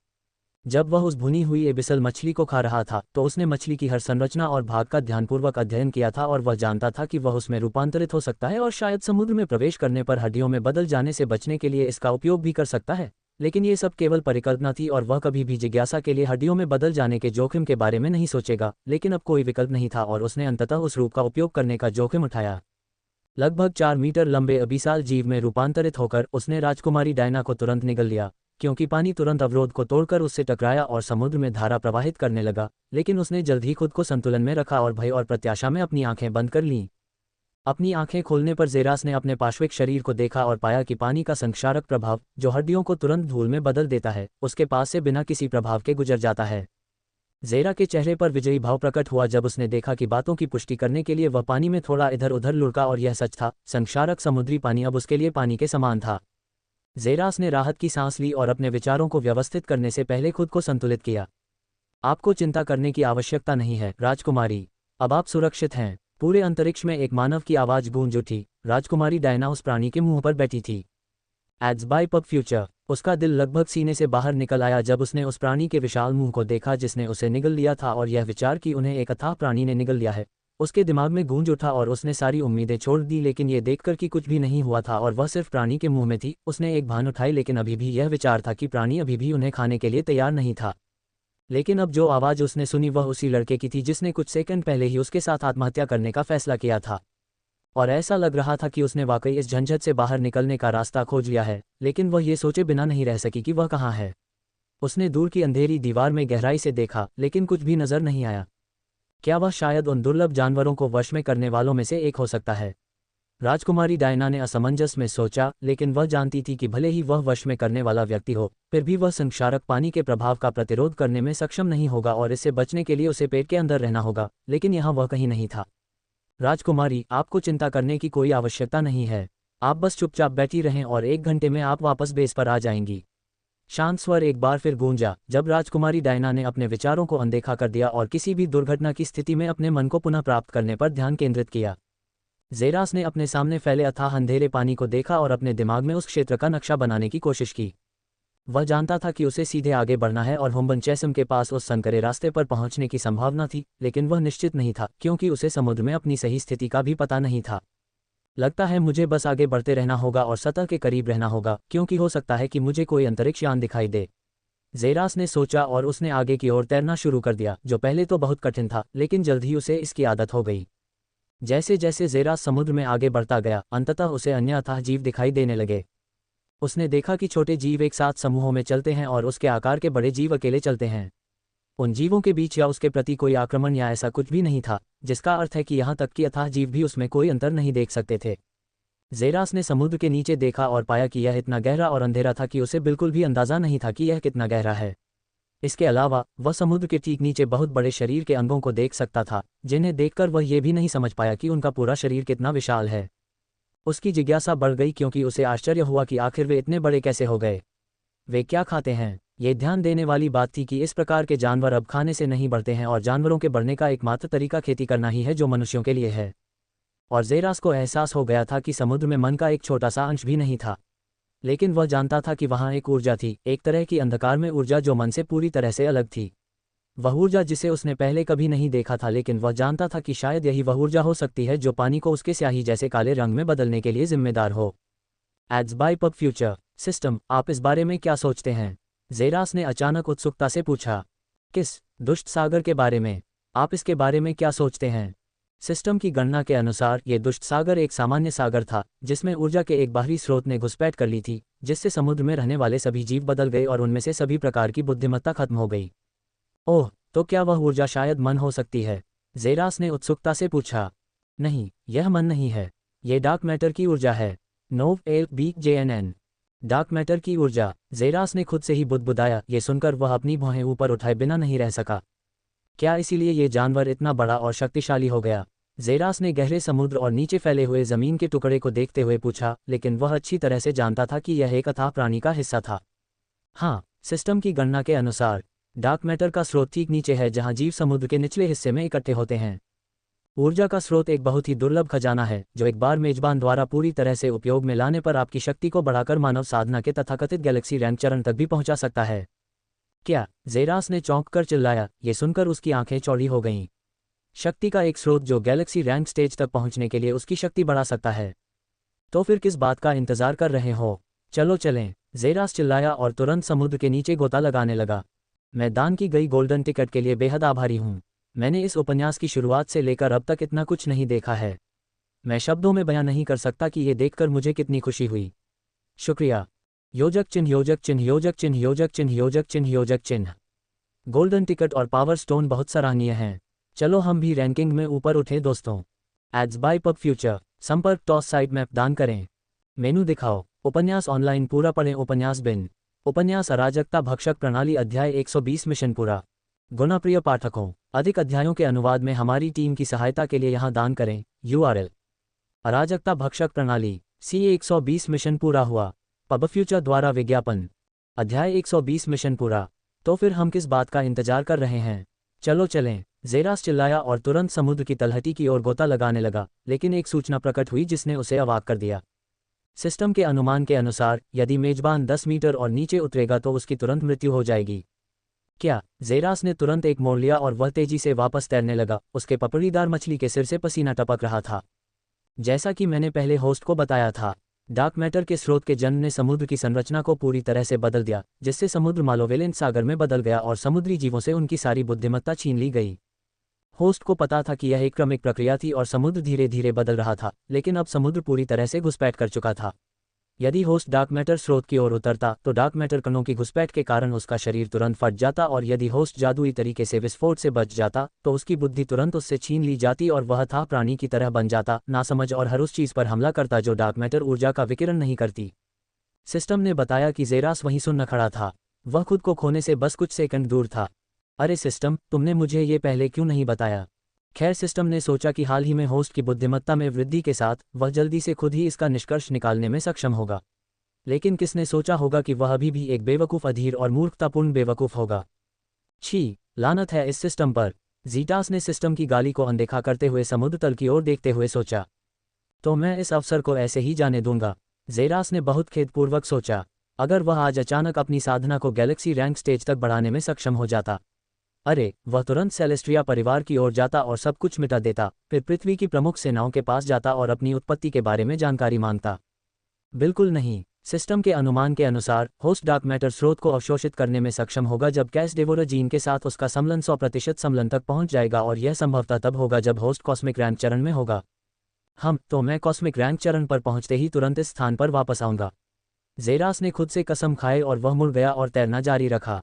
जब वह उस भुनी हुई एबिसल मछली को खा रहा था तो उसने मछली की हर संरचना और भाग का ध्यानपूर्वक अध्ययन किया था, और वह जानता था कि वह उसमें रूपांतरित हो सकता है और शायद समुद्र में प्रवेश करने पर हड्डियों में बदल जाने से बचने के लिए इसका उपयोग भी कर सकता है। लेकिन ये सब केवल परिकल्पना थी, और वह कभी भी जिज्ञासा के लिए हड्डियों में बदल जाने के जोखिम के बारे में नहीं सोचेगा। लेकिन अब कोई विकल्प नहीं था, और उसने अंततः उस रूप का उपयोग करने का जोखिम उठाया। लगभग 4 मीटर लंबे अभिसाल जीव में रूपांतरित होकर उसने राजकुमारी डायना को तुरंत निगल लिया, क्योंकि पानी तुरंत अवरोध को तोड़कर उससे टकराया और समुद्र में धारा प्रवाहित करने लगा। लेकिन उसने जल्द ही खुद को संतुलन में रखा और भय और प्रत्याशा में अपनी आंखें बंद कर लीं। अपनी आंखें खोलने पर जेरास ने अपने पार्श्विक शरीर को देखा और पाया कि पानी का संक्षारक प्रभाव, जो हड्डियों को तुरंत धूल में बदल देता है, उसके पास से बिना किसी प्रभाव के गुजर जाता है। जेरा के चेहरे पर विजयी भाव प्रकट हुआ जब उसने देखा कि बातों की पुष्टि करने के लिए वह पानी में थोड़ा इधर उधर लुढ़का, और यह सच था, संक्षारक समुद्री पानी अब उसके लिए पानी के समान था। जेरास ने राहत की सांस ली और अपने विचारों को व्यवस्थित करने से पहले खुद को संतुलित किया। आपको चिंता करने की आवश्यकता नहीं है, राजकुमारी। अब आप सुरक्षित हैं। पूरे अंतरिक्ष में एक मानव की आवाज गूंज उठी। राजकुमारी डायना उस प्राणी के मुंह पर बैठी थी। Ads by PubFuture. उसका दिल लगभग सीने से बाहर निकल आया जब उसने उस प्राणी के विशाल मुंह को देखा जिसने उसे निगल लिया था, और यह विचार कि उन्हें एक अथाह प्राणी ने निगल लिया है उसके दिमाग में गूंज उठा, और उसने सारी उम्मीदें छोड़ दी। लेकिन ये देखकर कि कुछ भी नहीं हुआ था और वह सिर्फ प्राणी के मुंह में थी, उसने एक भान उठाई। लेकिन अभी भी यह विचार था कि प्राणी अभी भी उन्हें खाने के लिए तैयार नहीं था। लेकिन अब जो आवाज़ उसने सुनी वह उसी लड़के की थी जिसने कुछ सेकंड पहले ही उसके साथ आत्महत्या करने का फैसला किया था। और ऐसा लग रहा था कि उसने वाकई इस झंझट से बाहर निकलने का रास्ता खोज लिया है। लेकिन वह ये सोचे बिना नहीं रह सकी कि वह कहाँ है। उसने दूर की अंधेरी दीवार में गहराई से देखा, लेकिन कुछ भी नजर नहीं आया। क्या वह शायद उन दुर्लभ जानवरों को वश में करने वालों में से एक हो सकता है? राजकुमारी डायना ने असमंजस में सोचा, लेकिन वह जानती थी कि भले ही वह वश में करने वाला व्यक्ति हो, फिर भी वह संक्षारक पानी के प्रभाव का प्रतिरोध करने में सक्षम नहीं होगा, और इससे बचने के लिए उसे पेट के अंदर रहना होगा। लेकिन यहाँ वह कहीं नहीं था। राजकुमारी, आपको चिंता करने की कोई आवश्यकता नहीं है। आप बस चुपचाप बैठी रहें और 1 घंटे में आप वापस बेस पर आ जाएंगी। शांत स्वर एक बार फिर गूंजा जब राजकुमारी डायना ने अपने विचारों को अनदेखा कर दिया और किसी भी दुर्घटना की स्थिति में अपने मन को पुनः प्राप्त करने पर ध्यान केंद्रित किया। जेरास ने अपने सामने फैले अथाह अंधेरे पानी को देखा और अपने दिमाग में उस क्षेत्र का नक्शा बनाने की कोशिश की। वह जानता था कि उसे सीधे आगे बढ़ना है और हुम्बन चैसम के पास उस संकरे रास्ते पर पहुंचने की संभावना थी, लेकिन वह निश्चित नहीं था क्योंकि उसे समुद्र में अपनी सही स्थिति का भी पता नहीं था। लगता है मुझे बस आगे बढ़ते रहना होगा और सतह के करीब रहना होगा, क्योंकि हो सकता है कि मुझे कोई अंतरिक्ष यान दिखाई दे। जेरास ने सोचा और उसने आगे की ओर तैरना शुरू कर दिया, जो पहले तो बहुत कठिन था, लेकिन जल्द ही उसे इसकी आदत हो गई। जैसे जैसे जेरास समुद्र में आगे बढ़ता गया, अंततः उसे अन्य अथाह जीव दिखाई देने लगे। उसने देखा कि छोटे जीव एक साथ समूहों में चलते हैं और उसके आकार के बड़े जीव अकेले चलते हैं। उन जीवों के बीच या उसके प्रति कोई आक्रमण या ऐसा कुछ भी नहीं था, जिसका अर्थ है कि यहाँ तक कि अथाह जीव भी उसमें कोई अंतर नहीं देख सकते थे। जेरास ने समुद्र के नीचे देखा और पाया कि यह इतना गहरा और अंधेरा था कि उसे बिल्कुल भी अंदाजा नहीं था कि यह कितना गहरा है। इसके अलावा वह समुद्र के ठीक नीचे बहुत बड़े शरीर के अंगों को देख सकता था, जिन्हें देखकर वह ये भी नहीं समझ पाया कि उनका पूरा शरीर कितना विशाल है। उसकी जिज्ञासा बढ़ गई क्योंकि उसे आश्चर्य हुआ कि आखिर वे इतने बड़े कैसे हो गए। वे क्या खाते हैं? ये ध्यान देने वाली बात थी कि इस प्रकार के जानवर अब खाने से नहीं बढ़ते हैं, और जानवरों के बढ़ने का एकमात्र तरीका खेती करना ही है, जो मनुष्यों के लिए है। और जेरास को एहसास हो गया था कि समुद्र में मन का एक छोटा सा अंश भी नहीं था, लेकिन वह जानता था कि वहाँ एक ऊर्जा थी, एक तरह की अंधकार में ऊर्जा जो मन से पूरी तरह से अलग थी। वह ऊर्जा जिसे उसने पहले कभी नहीं देखा था, लेकिन वह जानता था कि शायद यही वह ऊर्जा हो सकती है जो पानी को उसके स्याही जैसे काले रंग में बदलने के लिए जिम्मेदार हो। Ads by PubFuture system, आप इस बारे में क्या सोचते हैं? जेरास ने अचानक उत्सुकता से पूछा। किस दुष्ट सागर के बारे में? आप इसके बारे में क्या सोचते हैं? सिस्टम की गणना के अनुसार ये दुष्ट सागर एक सामान्य सागर था जिसमें ऊर्जा के एक बाहरी स्रोत ने घुसपैठ कर ली थी, जिससे समुद्र में रहने वाले सभी जीव बदल गए और उनमें से सभी प्रकार की बुद्धिमत्ता खत्म हो गई। ओह, तो क्या वह ऊर्जा शायद मन हो सकती है? ज़ेरास ने उत्सुकता से पूछा। नहीं, यह मन नहीं है, ये डार्क मैटर की ऊर्जा है। नोव एल बी JNN। डार्क मैटर की ऊर्जा, ज़ेरास ने खुद से ही बुदबुदाया। ये सुनकर वह अपनी भौहें ऊपर उठाए बिना नहीं रह सका। क्या इसीलिए ये जानवर इतना बड़ा और शक्तिशाली हो गया? ज़ेरास ने गहरे समुद्र और नीचे फैले हुए ज़मीन के टुकड़े को देखते हुए पूछा, लेकिन वह अच्छी तरह से जानता था कि यह एक अथाह प्राणी का हिस्सा था। हाँ, सिस्टम की गणना के अनुसार डार्क मैटर का स्रोत ठीक नीचे है जहाँ जीव समुद्र के निचले हिस्से में इकट्ठे होते हैं। ऊर्जा का स्रोत एक बहुत ही दुर्लभ खजाना है जो एक बार मेजबान द्वारा पूरी तरह से उपयोग में लाने पर आपकी शक्ति को बढ़ाकर मानव साधना के तथाकथित गैलेक्सी रैंक चरण तक भी पहुंचा सकता है। क्या? ज़ेरास ने चौंक कर चिल्लाया। ये सुनकर उसकी आंखें चौड़ी हो गईं। शक्ति का एक स्रोत जो गैलेक्सी रैंक स्टेज तक पहुंचने के लिए उसकी शक्ति बढ़ा सकता है। तो फिर किस बात का इंतजार कर रहे हो? चलो चलें, ज़ेरास चिल्लाया और तुरंत समुद्र के नीचे गोता लगाने लगा। मैं दान की गई गोल्डन टिकट के लिए बेहद आभारी हूँ। मैंने इस उपन्यास की शुरुआत से लेकर अब तक इतना कुछ नहीं देखा है। मैं शब्दों में बयां नहीं कर सकता कि ये देखकर मुझे कितनी खुशी हुई। शुक्रिया। योजक चिन्ह योजक चिन्ह योजक चिन्ह योजक चिन्ह योजक चिन्ह योजक चिन्ह। गोल्डन टिकट और पावर स्टोन बहुत सराहनीय हैं। चलो हम भी रैंकिंग में ऊपर उठे दोस्तों। Ads by PubFuture. संपर्क टॉस साइट मैप दान करें। मेनू दिखाओ। उपन्यास ऑनलाइन पूरा पढ़ें। उपन्यास बिन। उपन्यास अराजकता भक्षक प्रणाली अध्याय 120 मिशन पूरा। गुणाप्रिय पाठकों, अधिक अध्यायों के अनुवाद में हमारी टीम की सहायता के लिए यहाँ दान करें। URL। अराजकता भक्षक प्रणाली CA 120 मिशन पूरा हुआ। पब फ्यूचर द्वारा विज्ञापन। अध्याय 120 मिशन पूरा। तो फिर हम किस बात का इंतजार कर रहे हैं? चलो चलें, ज़ेरास चिल्लाया और तुरंत समुद्र की तलहटी की ओर गोता लगाने लगा, लेकिन एक सूचना प्रकट हुई जिसने उसे अवाक कर दिया। सिस्टम के अनुमान के अनुसार यदि मेजबान 10 मीटर और नीचे उतरेगा तो उसकी तुरंत मृत्यु हो जाएगी। क्या? ज़ेरास ने तुरंत एक मोड़ लिया और वह तेजी से वापस तैरने लगा। उसके पपड़ीदार मछली के सिर से पसीना टपक रहा था। जैसा कि मैंने पहले होस्ट को बताया था, डार्क मैटर के स्रोत के जन्म ने समुद्र की संरचना को पूरी तरह से बदल दिया, जिससे समुद्र मालोवेलेंट सागर में बदल गया और समुद्री जीवों से उनकी सारी बुद्धिमत्ता छीन ली गई। होस्ट को पता था कि यह एक क्रमिक प्रक्रिया थी और समुद्र धीरे धीरे बदल रहा था, लेकिन अब समुद्र पूरी तरह से घुसपैठ कर चुका था। यदि होस्ट डार्क मैटर स्रोत की ओर उतरता तो डार्क मैटर कणों की घुसपैठ के कारण उसका शरीर तुरंत फट जाता, और यदि होस्ट जादुई तरीके से विस्फोट से बच जाता तो उसकी बुद्धि तुरंत उससे छीन ली जाती और वह था प्राणी की तरह बन जाता, नासमझ और हर उस चीज़ पर हमला करता जो डार्क मैटर ऊर्जा का विकिरण नहीं करती। सिस्टम ने बताया कि ज़ेरास वहीं सुन्न खड़ा था। वह खुद को खोने से बस कुछ सेकंड दूर था। अरे सिस्टम, तुमने मुझे ये पहले क्यों नहीं बताया? खैर, सिस्टम ने सोचा कि हाल ही में होस्ट की बुद्धिमत्ता में वृद्धि के साथ वह जल्दी से खुद ही इसका निष्कर्ष निकालने में सक्षम होगा। लेकिन किसने सोचा होगा कि वह अभी भी एक बेवकूफ़, अधीर और मूर्खतापूर्ण बेवकूफ़ होगा। छी, लानत है इस सिस्टम पर। ज़ीटास ने सिस्टम की गाली को अनदेखा करते हुए समुद्र तल की ओर देखते हुए सोचा। तो मैं इस अवसर को ऐसे ही जाने दूंगा। ज़ेरास ने बहुत खेदपूर्वक सोचा। अगर वह आज अचानक अपनी साधना को गैलेक्सी रैंक स्टेज तक बढ़ाने में सक्षम हो जाता, अरे, वह तुरंत सेलेस्ट्रिया परिवार की ओर जाता और सब कुछ मिटा देता, फिर पृथ्वी की प्रमुख सेनाओं के पास जाता और अपनी उत्पत्ति के बारे में जानकारी मांगता। बिल्कुल नहीं। सिस्टम के अनुमान के अनुसार होस्ट डार्क मैटर स्रोत को अवशोषित करने में सक्षम होगा जब कैस डेवोरा जीन के साथ उसका समलन 100% समलन तक पहुंच जाएगा, और यह संभवतः तब होगा जब होस्ट कॉस्मिक रैंक चरण में होगा। तो मैं कॉस्मिक रैंक चरण पर पहुंचते ही तुरंत इस स्थान पर वापस आऊंगा। ज़ेरास ने खुद से कसम खाए और वह मुड़ गया और तैरना जारी रखा।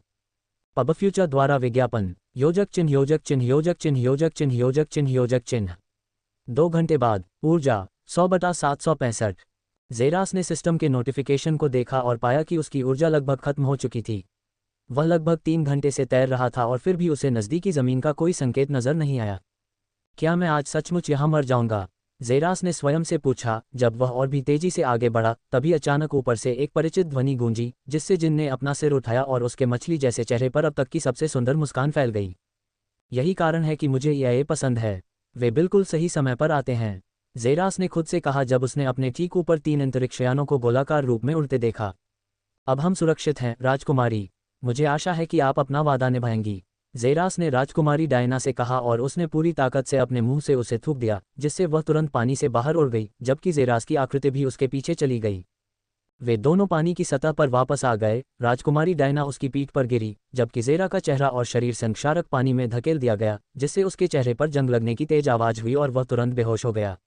पब फ्यूचर द्वारा विज्ञापन। योजक चिन्ह योजक चिन्ह योजक चिन्ह योजक चिन्ह योजक चिन्ह योजक चिन्ह। 2 घंटे बाद। ऊर्जा 100/765। ज़ेरास ने सिस्टम के नोटिफिकेशन को देखा और पाया कि उसकी ऊर्जा लगभग खत्म हो चुकी थी। वह लगभग 3 घंटे से तैर रहा था और फिर भी उसे नज़दीकी ज़मीन का कोई संकेत नज़र नहीं आया। क्या मैं आज सचमुच यहाँ मर जाऊंगा? ज़ेरास ने स्वयं से पूछा। जब वह और भी तेजी से आगे बढ़ा, तभी अचानक ऊपर से एक परिचित ध्वनि गूंजी, जिससे जिन ने अपना सिर उठाया और उसके मछली जैसे चेहरे पर अब तक की सबसे सुंदर मुस्कान फैल गई। यही कारण है कि मुझे ये पसंद है। वे बिल्कुल सही समय पर आते हैं, ज़ेरास ने खुद से कहा जब उसने अपने ठीक ऊपर 3 अंतरिक्षयानों को गोलाकार रूप में उड़ते देखा। अब हम सुरक्षित हैं, राजकुमारी। मुझे आशा है कि आप अपना वादा निभाएंगी, ज़ेरास ने राजकुमारी डायना से कहा, और उसने पूरी ताकत से अपने मुंह से उसे थूक दिया, जिससे वह तुरंत पानी से बाहर उड़ गई, जबकि ज़ेरास की आकृति भी उसके पीछे चली गई। वे दोनों पानी की सतह पर वापस आ गए। राजकुमारी डायना उसकी पीठ पर गिरी, जबकि ज़ेरा का चेहरा और शरीर संक्षारक पानी में धकेल दिया गया, जिससे उसके चेहरे पर जंग लगने की तेज आवाज़ हुई और वह तुरंत बेहोश हो गया।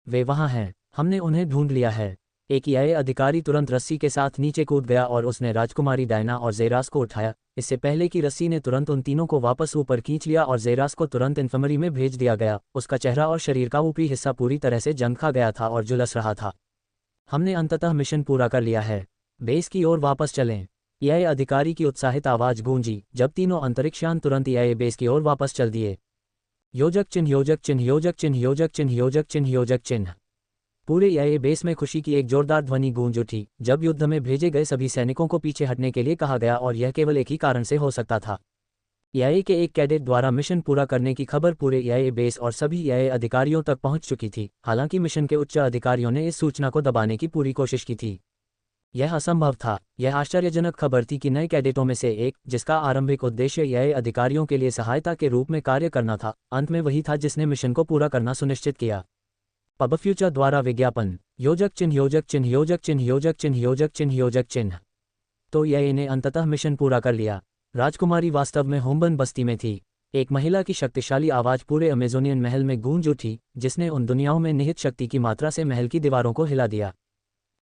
वे वहाँ हैं, हमने उन्हें ढूंढ लिया है। एक ईआईए अधिकारी तुरंत रस्सी के साथ नीचे कूद गया और उसने राजकुमारी डायना और ज़ेरास को उठाया। इससे पहले कि रस्सी ने तुरंत उन तीनों को वापस ऊपर खींच लिया और ज़ेरास को तुरंत इन्फर्मरी में भेज दिया गया। उसका चेहरा और शरीर का ऊपरी हिस्सा पूरी तरह से जंग खा गया था और झुलस रहा था। हमने अंततः मिशन पूरा कर लिया है, बेस की ओर वापस चलें। ईआईए अधिकारी की उत्साहित आवाज़ गूंजी, जब तीनों अंतरिक्षयान तुरंत ईआईए बेस की ओर वापस चल दिए। योजक चिन्ह, योजक चिन्ह, योजक चिन्ह, योजक चिन्ह, योजक चिन्ह, योजक चिन्ह। पूरे ईआईए बेस में खुशी की एक जोरदार ध्वनि गूंज उठी जब युद्ध में भेजे गए सभी सैनिकों को पीछे हटने के लिए कहा गया, और यह केवल एक ही कारण से हो सकता था। ईआईए के एक कैडेट द्वारा मिशन पूरा करने की खबर पूरे ईआईए बेस और सभी ईआईए अधिकारियों तक पहुंच चुकी थी। हालांकि मिशन के उच्च अधिकारियों ने इस सूचना को दबाने की पूरी कोशिश की थी। यह असंभव था। यह आश्चर्यजनक खबर थी कि नए कैडेटों में से एक, जिसका आरंभिक उद्देश्य ईआईए अधिकारियों के लिए सहायता के रूप में कार्य करना था, अंत में वही था जिसने मिशन को पूरा करना सुनिश्चित किया। पब फ्यूचर द्वारा विज्ञापन। योजक चिन्ह, योजक चिन्ह, योजक चिन्ह, योजक चिन्ह, योजक चिन्ह, योजक चिन्ह। तो ईआईए ने अंततः मिशन पूरा कर लिया। राजकुमारी वास्तव में होम्बन बस्ती में थी। एक महिला की शक्तिशाली आवाज़ पूरे अमेजोनियन महल में गूंज उठी, जिसने उन दुनियाओं में निहित शक्ति की मात्रा से महल की दीवारों को हिला दिया।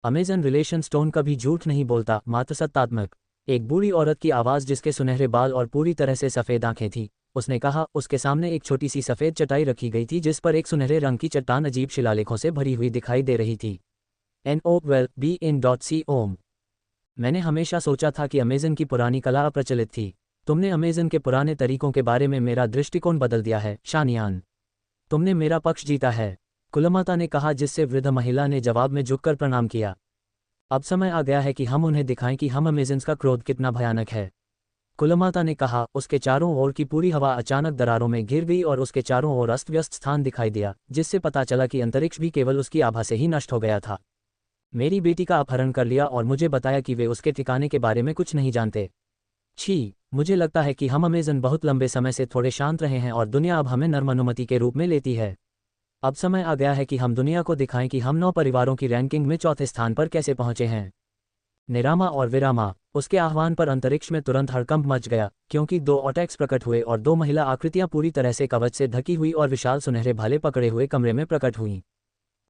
अमेजन रिलेशन स्टोन कभी झूठ नहीं बोलता, मात्र सत्यात्मक। एक बूढ़ी औरत की आवाज़, जिसके सुनहरे बाल और पूरी तरह से सफ़ेद आंखें थीं, उसने कहा। उसके सामने एक छोटी सी सफ़ेद चटाई रखी गई थी, जिस पर एक सुनहरे रंग की चट्टान अजीब शिलालेखों से भरी हुई दिखाई दे रही थी। NOWELL-BE-IN.C मैंने हमेशा सोचा था कि अमेजन की पुरानी कला अप्रचलित थी। तुमने अमेजन के पुराने तरीकों के बारे में मेरा दृष्टिकोण बदल दिया है, शानियान। तुमने मेरा पक्ष जीता है, कुलमाता ने कहा, जिससे वृद्ध महिला ने जवाब में झुककर प्रणाम किया। अब समय आ गया है कि हम उन्हें दिखाएं कि हम अमेजन्स का क्रोध कितना भयानक है, कुलमाता ने कहा। उसके चारों ओर की पूरी हवा अचानक दरारों में घिर गई और उसके चारों ओर अस्त व्यस्त स्थान दिखाई दिया, जिससे पता चला कि अंतरिक्ष भी केवल उसकी आभा से ही नष्ट हो गया था। मेरी बेटी का अपहरण कर लिया और मुझे बताया कि वे उसके ठिकाने के बारे में कुछ नहीं जानते। छी, मुझे लगता है कि हम अमेजन बहुत लंबे समय से थोड़े शांत रहे हैं और दुनिया अब हमें नर्म अनुमति के रूप में लेती है। अब समय आ गया है कि हम दुनिया को दिखाएं कि हम 9 परिवारों की रैंकिंग में चौथे स्थान पर कैसे पहुंचे हैं। निरामा और विरामा। उसके आह्वान पर अंतरिक्ष में तुरंत हड़कंप मच गया, क्योंकि 2 ऑटेक्स प्रकट हुए और 2 महिला आकृतियां पूरी तरह से कवच से ढकी हुई और विशाल सुनहरे भाले पकड़े हुए कमरे में प्रकट हुईं।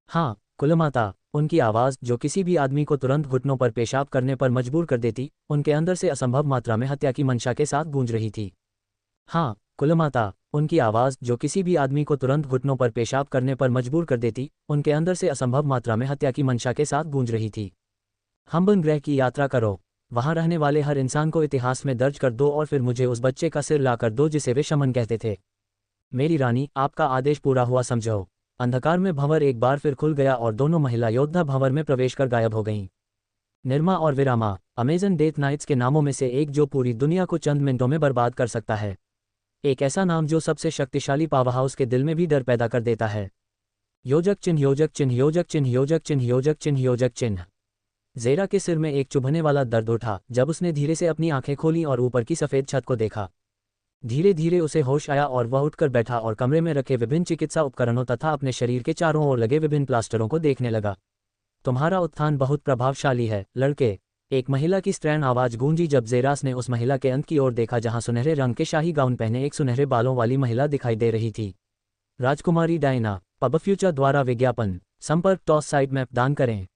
हाँ, कुलमाता। उनकी आवाज़, जो किसी भी आदमी को तुरंत घुटनों पर पेशाब करने पर मजबूर कर देती, उनके अंदर से असंभव मात्रा में हत्या की मंशा के साथ गूंज रही थी। हाँ, कुलमाता। उनकी आवाज़, जो किसी भी आदमी को तुरंत घुटनों पर पेशाब करने पर मजबूर कर देती, उनके अंदर से असंभव मात्रा में हत्या की मंशा के साथ गूंज रही थी। हम्बन ग्रह की यात्रा करो, वहाँ रहने वाले हर इंसान को इतिहास में दर्ज कर दो और फिर मुझे उस बच्चे का सिर ला कर दो जिसे वे शमन कहते थे। मेरी रानी, आपका आदेश पूरा हुआ समझो। अंधकार में भंवर एक बार फिर खुल गया और दोनों महिला योद्धा भंवर में प्रवेश कर गायब हो गईं। निर्मा और विरामा। अमेजन डेथ नाइट्स के नामों में से एक, जो पूरी दुनिया को चंद मिनटों में बर्बाद कर सकता है। एक ऐसा नाम जो सबसे शक्तिशाली पावरहाउस के दिल में भी डर पैदा कर देता है। योजक चिन्ह, योजक चिन्ह, योजक चिन्ह, योजक चिन्ह, योजक चिन्ह, योजक चिन्ह। ज़ेरा के सिर में एक चुभने वाला दर्द उठा जब उसने धीरे से अपनी आंखें खोलीं और ऊपर की सफ़ेद छत को देखा। धीरे धीरे उसे होश आया और वह उठकर बैठा और कमरे में रखे विभिन्न चिकित्सा उपकरणों तथा अपने शरीर के चारों ओर लगे विभिन्न प्लास्टरों को देखने लगा। तुम्हारा उत्थान बहुत प्रभावशाली है, लड़के। एक महिला की स्त्रैण आवाज़ गूंजी जब ज़ेरास ने उस महिला के अंत की ओर देखा, जहां सुनहरे रंग के शाही गाउन पहने एक सुनहरे बालों वाली महिला दिखाई दे रही थी। राजकुमारी डायना। पब फ्यूचर द्वारा विज्ञापन। संपर्क टॉस साइड मैप दान करें।